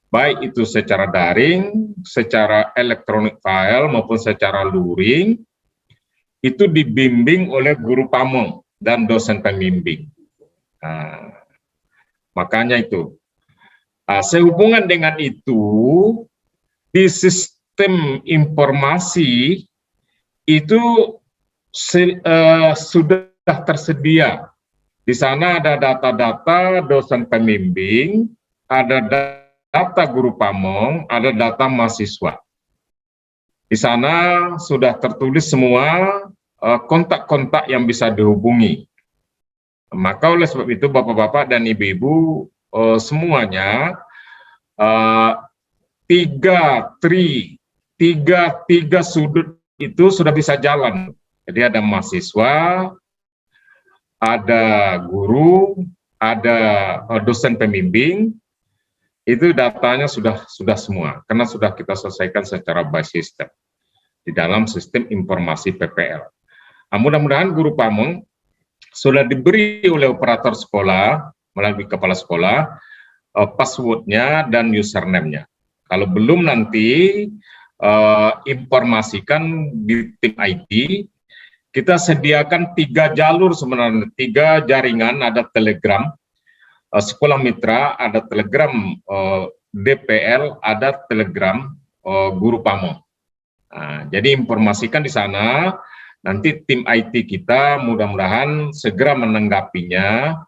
baik itu secara daring, secara elektronik file maupun secara luring, itu dibimbing oleh guru pamong dan dosen pembimbing. Nah, makanya itu. Sehubungan dengan itu, di sistem informasi itu sudah tersedia. Di sana ada data-data dosen pembimbing, ada data guru pamong, ada data mahasiswa. Di sana sudah tertulis semua kontak-kontak yang bisa dihubungi. Maka oleh sebab itu Bapak-Bapak dan Ibu-Ibu semuanya tiga sudut itu sudah bisa jalan. Jadi ada mahasiswa, ada guru, ada dosen pembimbing, itu datanya sudah semua, karena sudah kita selesaikan secara by system di dalam sistem informasi PPL. Nah, mudah-mudahan guru pamong sudah diberi oleh operator sekolah melalui kepala sekolah passwordnya dan username-nya. Kalau belum nanti informasikan di tim IT. Kita sediakan 3 jalur sebenarnya, 3 jaringan, ada Telegram sekolah mitra, ada Telegram DPL, ada Telegram guru pamong. Nah, jadi informasikan di sana. Nanti tim IT kita mudah-mudahan segera menanggapinya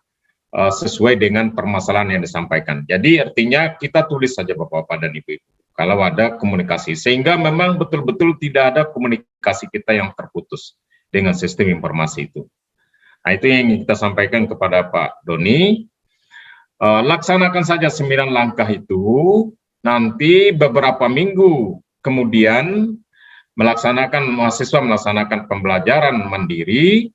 sesuai dengan permasalahan yang disampaikan. Jadi artinya kita tulis saja Bapak-Bapak dan Ibu-Ibu kalau ada komunikasi, sehingga memang betul-betul tidak ada komunikasi kita yang terputus dengan sistem informasi itu. Nah, itu yang kita sampaikan kepada Pak Doni. Laksanakan saja 9 langkah itu, nanti beberapa minggu kemudian mahasiswa melaksanakan pembelajaran mandiri,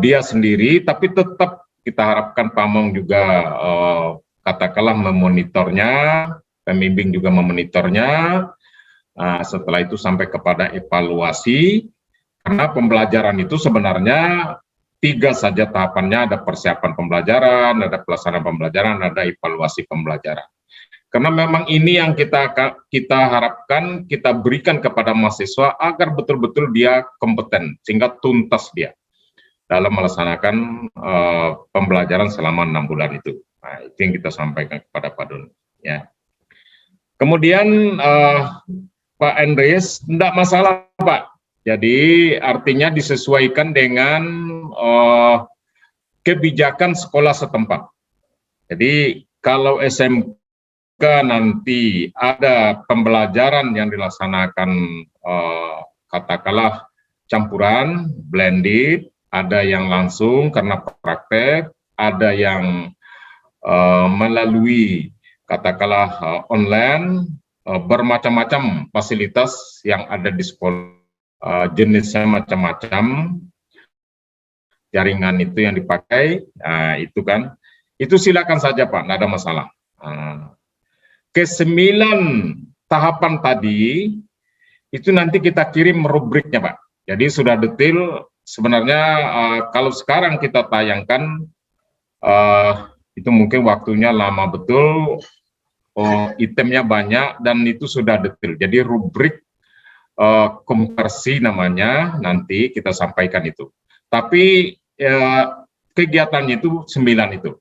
dia sendiri, tapi tetap kita harapkan pamong juga katakanlah memonitornya, pembimbing juga memonitornya. Setelah itu sampai kepada evaluasi, karena pembelajaran itu sebenarnya 3 saja tahapannya, ada persiapan pembelajaran, ada pelaksanaan pembelajaran, ada evaluasi pembelajaran. Karena memang ini yang kita harapkan, kita berikan kepada mahasiswa agar betul-betul dia kompeten, sehingga tuntas dia dalam melaksanakan pembelajaran selama 6 bulan itu. Nah, itu yang kita sampaikan kepada Pak Don. Ya. Kemudian Pak Andreas, tidak masalah Pak. Jadi artinya disesuaikan dengan kebijakan sekolah setempat. Jadi kalau SMK nanti ada pembelajaran yang dilaksanakan katakanlah campuran, blended, ada yang langsung karena praktek, ada yang melalui katakanlah online, bermacam-macam fasilitas yang ada di sekolah. Jenisnya macam-macam, jaringan itu yang dipakai, itu kan, itu silakan saja Pak, tidak ada masalah. Ke-9 tahapan tadi, itu nanti kita kirim rubriknya Pak. Jadi sudah detail, sebenarnya kalau sekarang kita tayangkan, itu mungkin waktunya lama betul, itemnya banyak, dan itu sudah detail. Jadi rubrik konversi namanya, nanti kita sampaikan itu. Tapi kegiatannya itu 9 itu.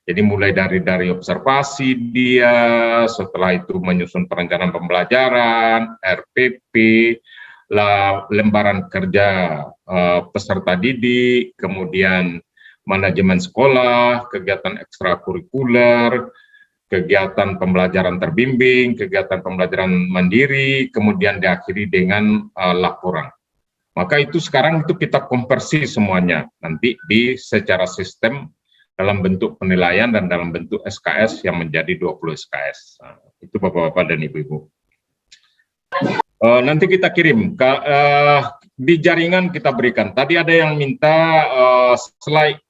Jadi mulai dari observasi dia, setelah itu menyusun perencanaan pembelajaran, RPP, lembaran kerja peserta didik, kemudian manajemen sekolah, kegiatan ekstrakurikuler, kegiatan pembelajaran terbimbing, kegiatan pembelajaran mandiri, kemudian diakhiri dengan laporan. Maka itu sekarang itu kita konversi semuanya nanti secara sistem dalam bentuk penilaian dan dalam bentuk SKS yang menjadi 20 SKS. Itu Bapak-Bapak dan Ibu-Ibu. Nanti kita kirim di jaringan, kita berikan. Tadi ada yang minta slide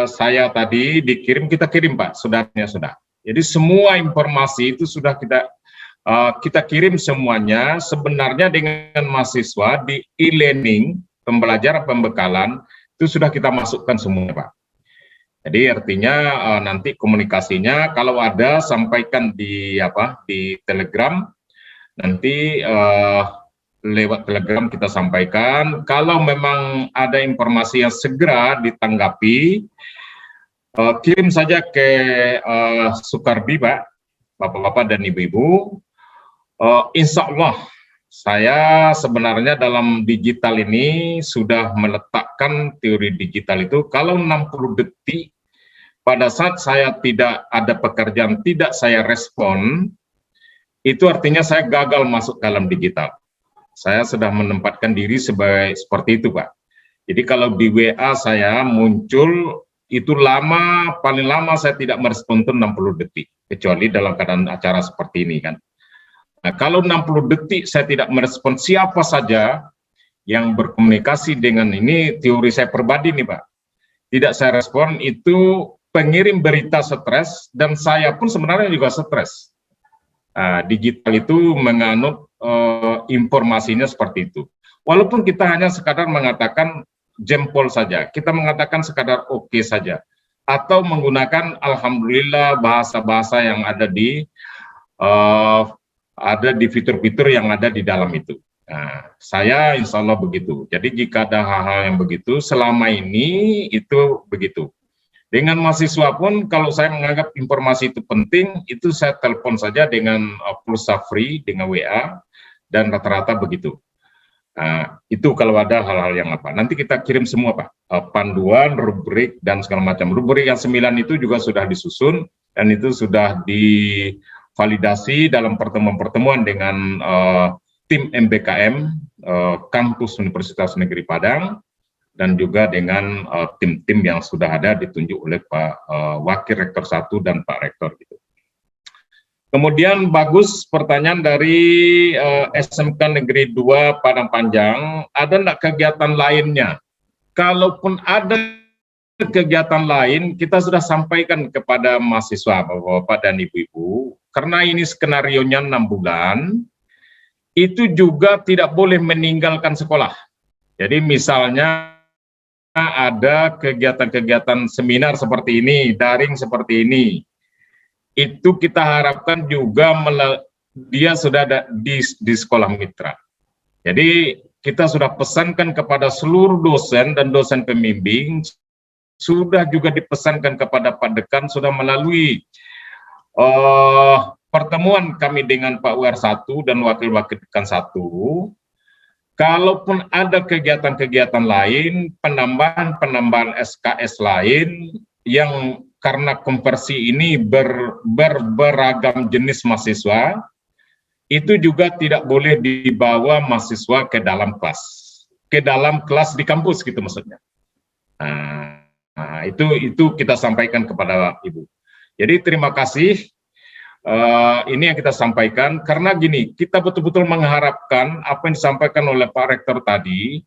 saya tadi dikirim, kita kirim Pak, sudah. Jadi semua informasi itu sudah kita kirim semuanya. Sebenarnya dengan mahasiswa di e-learning, pembelajaran pembekalan, itu sudah kita masukkan semua Pak. Jadi artinya nanti komunikasinya kalau ada sampaikan di Telegram, nanti lewat Telegram kita sampaikan. Kalau memang ada informasi yang segera ditanggapi, kirim saja ke Sukardi Pak, Bapak-Bapak dan Ibu-Ibu. Insya Allah saya sebenarnya dalam digital ini sudah meletakkan teori digital itu, kalau 60 detik pada saat saya tidak ada pekerjaan, tidak saya respon, itu artinya saya gagal masuk dalam digital. Saya sudah menempatkan diri seperti itu Pak. Jadi kalau di WA saya muncul, itu paling lama saya tidak merespon itu 60 detik, kecuali dalam keadaan acara seperti ini kan. Nah, kalau 60 detik saya tidak merespon siapa saja yang berkomunikasi dengan ini, teori saya pribadi nih Pak, tidak saya respon, itu pengirim berita stres, dan saya pun sebenarnya juga stres. Digital itu menganut informasinya seperti itu. Walaupun kita hanya sekadar mengatakan jempol saja, kita mengatakan sekadar oke saja, atau menggunakan alhamdulillah bahasa-bahasa yang ada di fitur-fitur yang ada di dalam itu. Nah, saya insya Allah begitu. Jadi jika ada hal-hal yang begitu, selama ini itu begitu. Dengan mahasiswa pun kalau saya menganggap informasi itu penting, itu saya telepon saja dengan pulsa free, dengan WA, dan rata-rata begitu. Itu kalau ada hal-hal yang nanti kita kirim semua Pak, panduan, rubrik, dan segala macam. Rubrik yang 9 itu juga sudah disusun, dan itu sudah divalidasi dalam pertemuan-pertemuan dengan tim MBKM, Kampus Universitas Negeri Padang, dan juga dengan tim-tim yang sudah ada ditunjuk oleh Pak Wakil Rektor 1 dan Pak Rektor gitu. Kemudian bagus pertanyaan dari SMK Negeri 2 Padang Panjang, ada enggak kegiatan lainnya? Kalaupun ada kegiatan lain kita sudah sampaikan kepada mahasiswa, bapak-bapak dan ibu-ibu, karena ini skenarionya 6 bulan, itu juga tidak boleh meninggalkan sekolah. Jadi misalnya ada kegiatan-kegiatan seminar seperti ini, daring seperti ini, itu kita harapkan juga dia sudah ada di sekolah mitra. Jadi kita sudah pesankan kepada seluruh dosen dan dosen pembimbing, sudah juga dipesankan kepada Pak Dekan, sudah melalui pertemuan kami dengan Pak WR1 dan Wakil-Wakil Dekan 1, kalaupun ada kegiatan-kegiatan lain, penambahan SKS lain yang karena konversi ini beragam jenis mahasiswa, itu juga tidak boleh dibawa mahasiswa ke dalam kelas di kampus gitu maksudnya. Nah, itu kita sampaikan kepada Ibu. Jadi terima kasih, ini yang kita sampaikan, karena gini, kita betul-betul mengharapkan apa yang disampaikan oleh Pak Rektor tadi,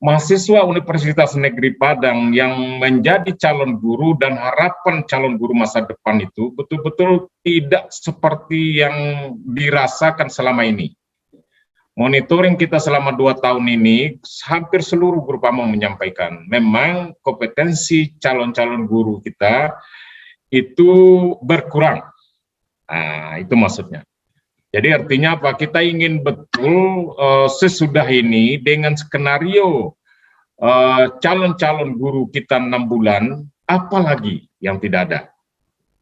mahasiswa Universitas Negeri Padang yang menjadi calon guru dan harapan calon guru masa depan itu betul-betul tidak seperti yang dirasakan selama ini. Monitoring kita selama 2 tahun ini, hampir seluruh guru Pamong menyampaikan, memang kompetensi calon-calon guru kita itu berkurang. Nah, itu maksudnya. Jadi artinya apa? Kita ingin betul sesudah ini dengan skenario calon-calon guru kita 6 bulan, apalagi yang tidak ada.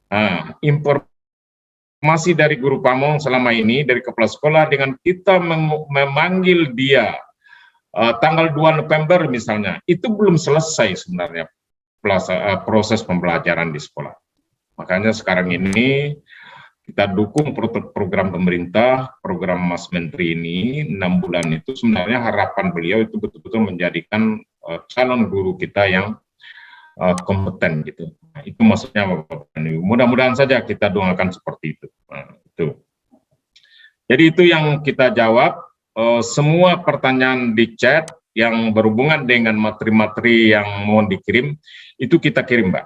Nah, informasi dari guru Pamong selama ini, dari kepala sekolah, dengan kita memanggil dia tanggal 2 November misalnya, itu belum selesai sebenarnya proses pembelajaran di sekolah. Makanya sekarang ini kita dukung program pemerintah, program Mas Menteri ini 6 bulan itu sebenarnya harapan beliau itu betul-betul menjadikan calon guru kita yang kompeten gitu. Nah, itu maksudnya Bapak Ibu. Mudah-mudahan saja kita doakan seperti itu. Nah, itu. Jadi itu yang kita jawab. Semua pertanyaan di chat yang berhubungan dengan materi-materi yang mohon dikirim itu kita kirim, Mbak.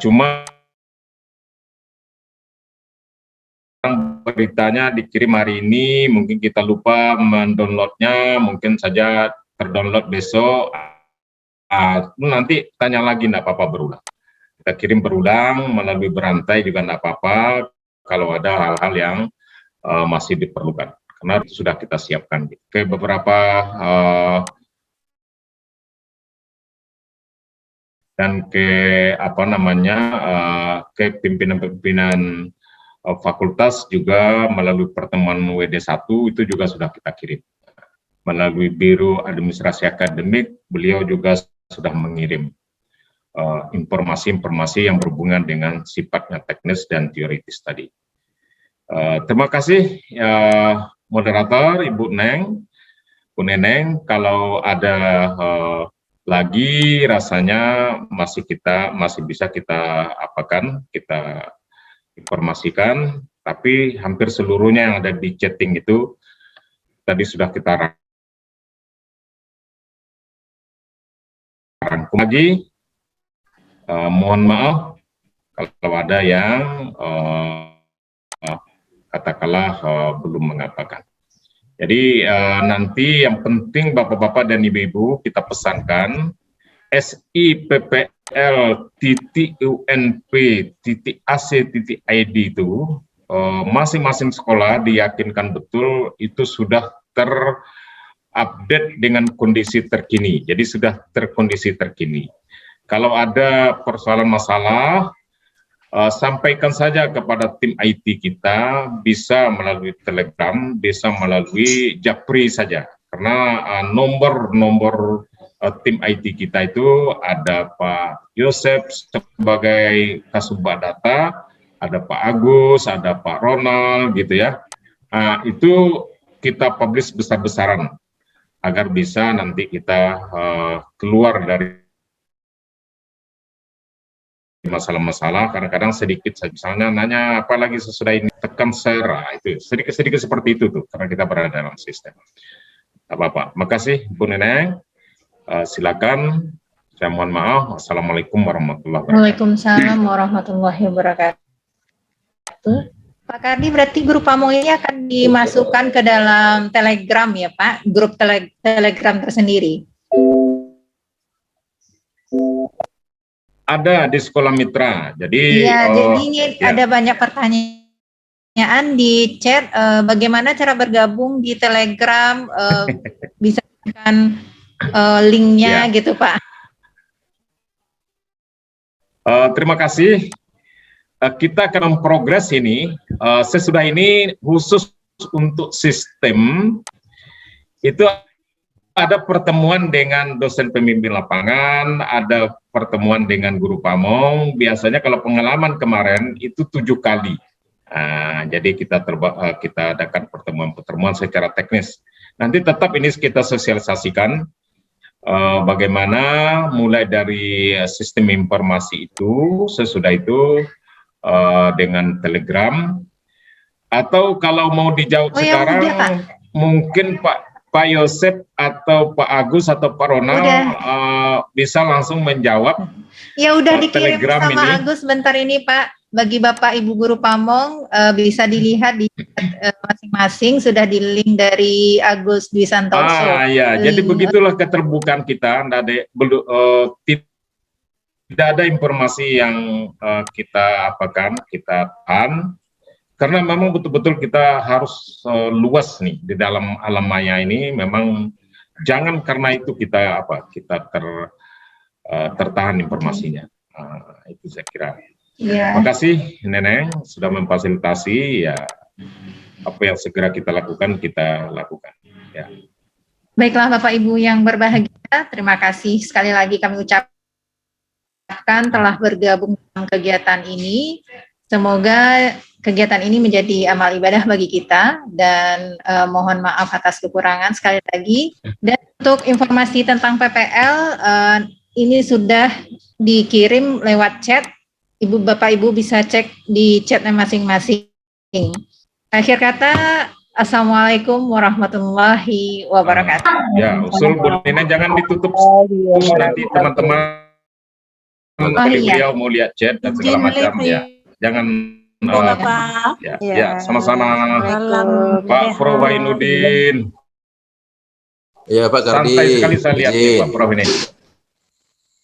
Cuma beritanya dikirim hari ini, mungkin kita lupa mendownloadnya, mungkin saja terdownload besok, nanti tanya lagi, enggak apa-apa, berulang. Kita kirim berulang, melalui berantai juga enggak apa-apa, kalau ada hal-hal yang masih diperlukan, karena sudah kita siapkan. Ke beberapa dan ke ke pimpinan-pimpinan fakultas juga melalui pertemuan WD1 itu juga sudah kita kirim. Melalui Biro Administrasi Akademik, beliau juga sudah mengirim informasi-informasi yang berhubungan dengan sifatnya teknis dan teoritis tadi. Terima kasih moderator Ibu Neng, Bu Neneng. Kalau ada lagi rasanya masih bisa kita kita informasikan, tapi hampir seluruhnya yang ada di chatting itu tadi sudah kita rangkum lagi. Mohon maaf kalau ada yang katakanlah belum mengatakan. Jadi nanti yang penting Bapak-Bapak dan Ibu-Ibu kita pesankan sippl.unp.ac.id itu masing-masing sekolah diyakinkan betul itu sudah terupdate dengan kondisi terkini. Jadi sudah terkondisi terkini. Kalau ada persoalan masalah, sampaikan saja kepada tim IT kita, bisa melalui Telegram, bisa melalui Japri saja. Karena nomor tim IT kita itu ada Pak Yosep sebagai Kasubag Data, ada Pak Agus, ada Pak Ronald gitu ya. Itu kita publish besar-besaran agar bisa nanti kita keluar dari masalah-masalah. Kadang-kadang sedikit misalnya nanya apa lagi sesudah ini, tekan share, itu sedikit-sedikit seperti itu tuh, karena kita berada dalam sistem. Apa-apa. Makasih Bu Neneng. Silakan Saya mohon maaf. Assalamualaikum warahmatullahi wabarakatuh. Waalaikumsalam warahmatullahi wabarakatuh. Pak Kardi, berarti grup Pamong ini akan dimasukkan ke dalam Telegram ya Pak? Grup Telegram tersendiri? Ada di sekolah mitra. Jadi, iya, jadi ini ada banyak pertanyaan di chat. Bagaimana cara bergabung di Telegram? Bisa kan linknya gitu Pak? Terima kasih. Kita akan memprogres ini. Sesudah ini khusus untuk sistem itu ada pertemuan dengan dosen pembimbing lapangan, ada pertemuan dengan guru Pamong. Biasanya kalau pengalaman kemarin itu 7 kali. Jadi kita adakan pertemuan-pertemuan secara teknis. Nanti tetap ini kita sosialisasikan bagaimana mulai dari sistem informasi itu, sesudah itu dengan Telegram, atau kalau mau dijawab sekarang mungkin Pak Yosep atau Pak Agus atau Pak Ronald bisa langsung menjawab. Ya udah dikirim Telegram sama ini. Agus bentar ini Pak. Bagi Bapak Ibu Guru Pamong bisa dilihat di masing-masing sudah di link dari Agus Dwi Santoso. Ya, jadi begitulah keterbukaan kita. Tidak ada informasi yang kita tahan. Karena memang betul-betul kita harus luas nih di dalam alam maya ini. Memang jangan karena itu kita tertahan informasinya. Itu saya kira. Ya. Terima kasih Neneng sudah memfasilitasi ya, apa yang segera kita lakukan ya. Baiklah Bapak Ibu yang berbahagia, terima kasih sekali lagi kami ucapkan telah bergabung dalam kegiatan ini. Semoga kegiatan ini menjadi amal ibadah bagi kita dan mohon maaf atas kekurangan sekali lagi. Dan untuk informasi tentang PPL ini sudah dikirim lewat chat. Bapak Ibu bisa cek di chatnya masing-masing. Akhir kata, Assalamualaikum warahmatullahi wabarakatuh. Ya, usul Bu Nina jangan ditutup nanti teman-teman beliau mau lihat chat dan segala macam ya. Jangan ya, sama-sama. Pak Prof Wainuddin. Ya Pak Kardi. Santai sekali saya lihat nih, Pak Prof ini.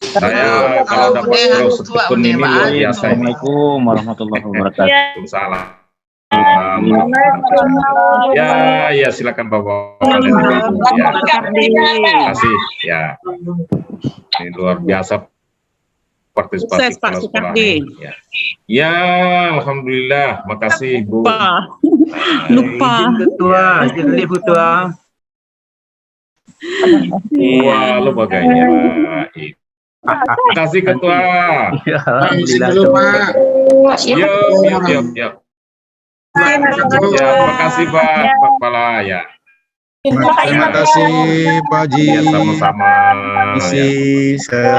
Saya kalau dapat terus setahun ini luar biasa. Assalamualaikum warahmatullahi wabarakatuh. Waalaikumsalam. Ya, silakan Bapak. Terima kasih. Ya, ini luar biasa partisipasi sekolah. Ya, alhamdulillah. Makasih Bu. Lupa. Ketua, jadi Ketua. Wah, lu bagainya Pak. Terima kasih Ketua. Alhamdulillah. Yuk. Ya, terima kasih Pak Kepala ya. Terima kasih Pak Haji. Ya, sama-sama. Isi sekali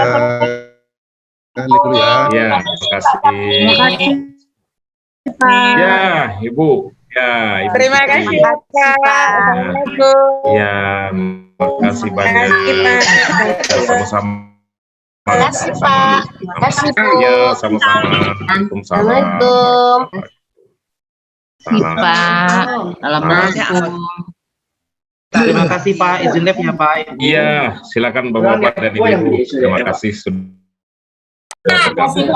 ya. Ya, terima kasih. Ya, Ibu. Ya, Ibu. Terima kasih Pak. Ya, terima kasih banyak. Sama-sama. Terima kasih Pak. Terima kasih Bu. Ya, sama-sama. Waalaikumsalam. Pak. Assalamualaikum. Terima kasih Pak, izin live ya Pak. Iya, silakan Bapak-bapak dan Ibu. Terima kasih sudah bergabung.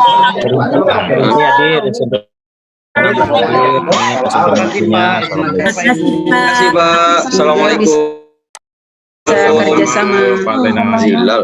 Terima kasih Pak. Assalamualaikum. Kerjasama. Pak Zainal. Silal.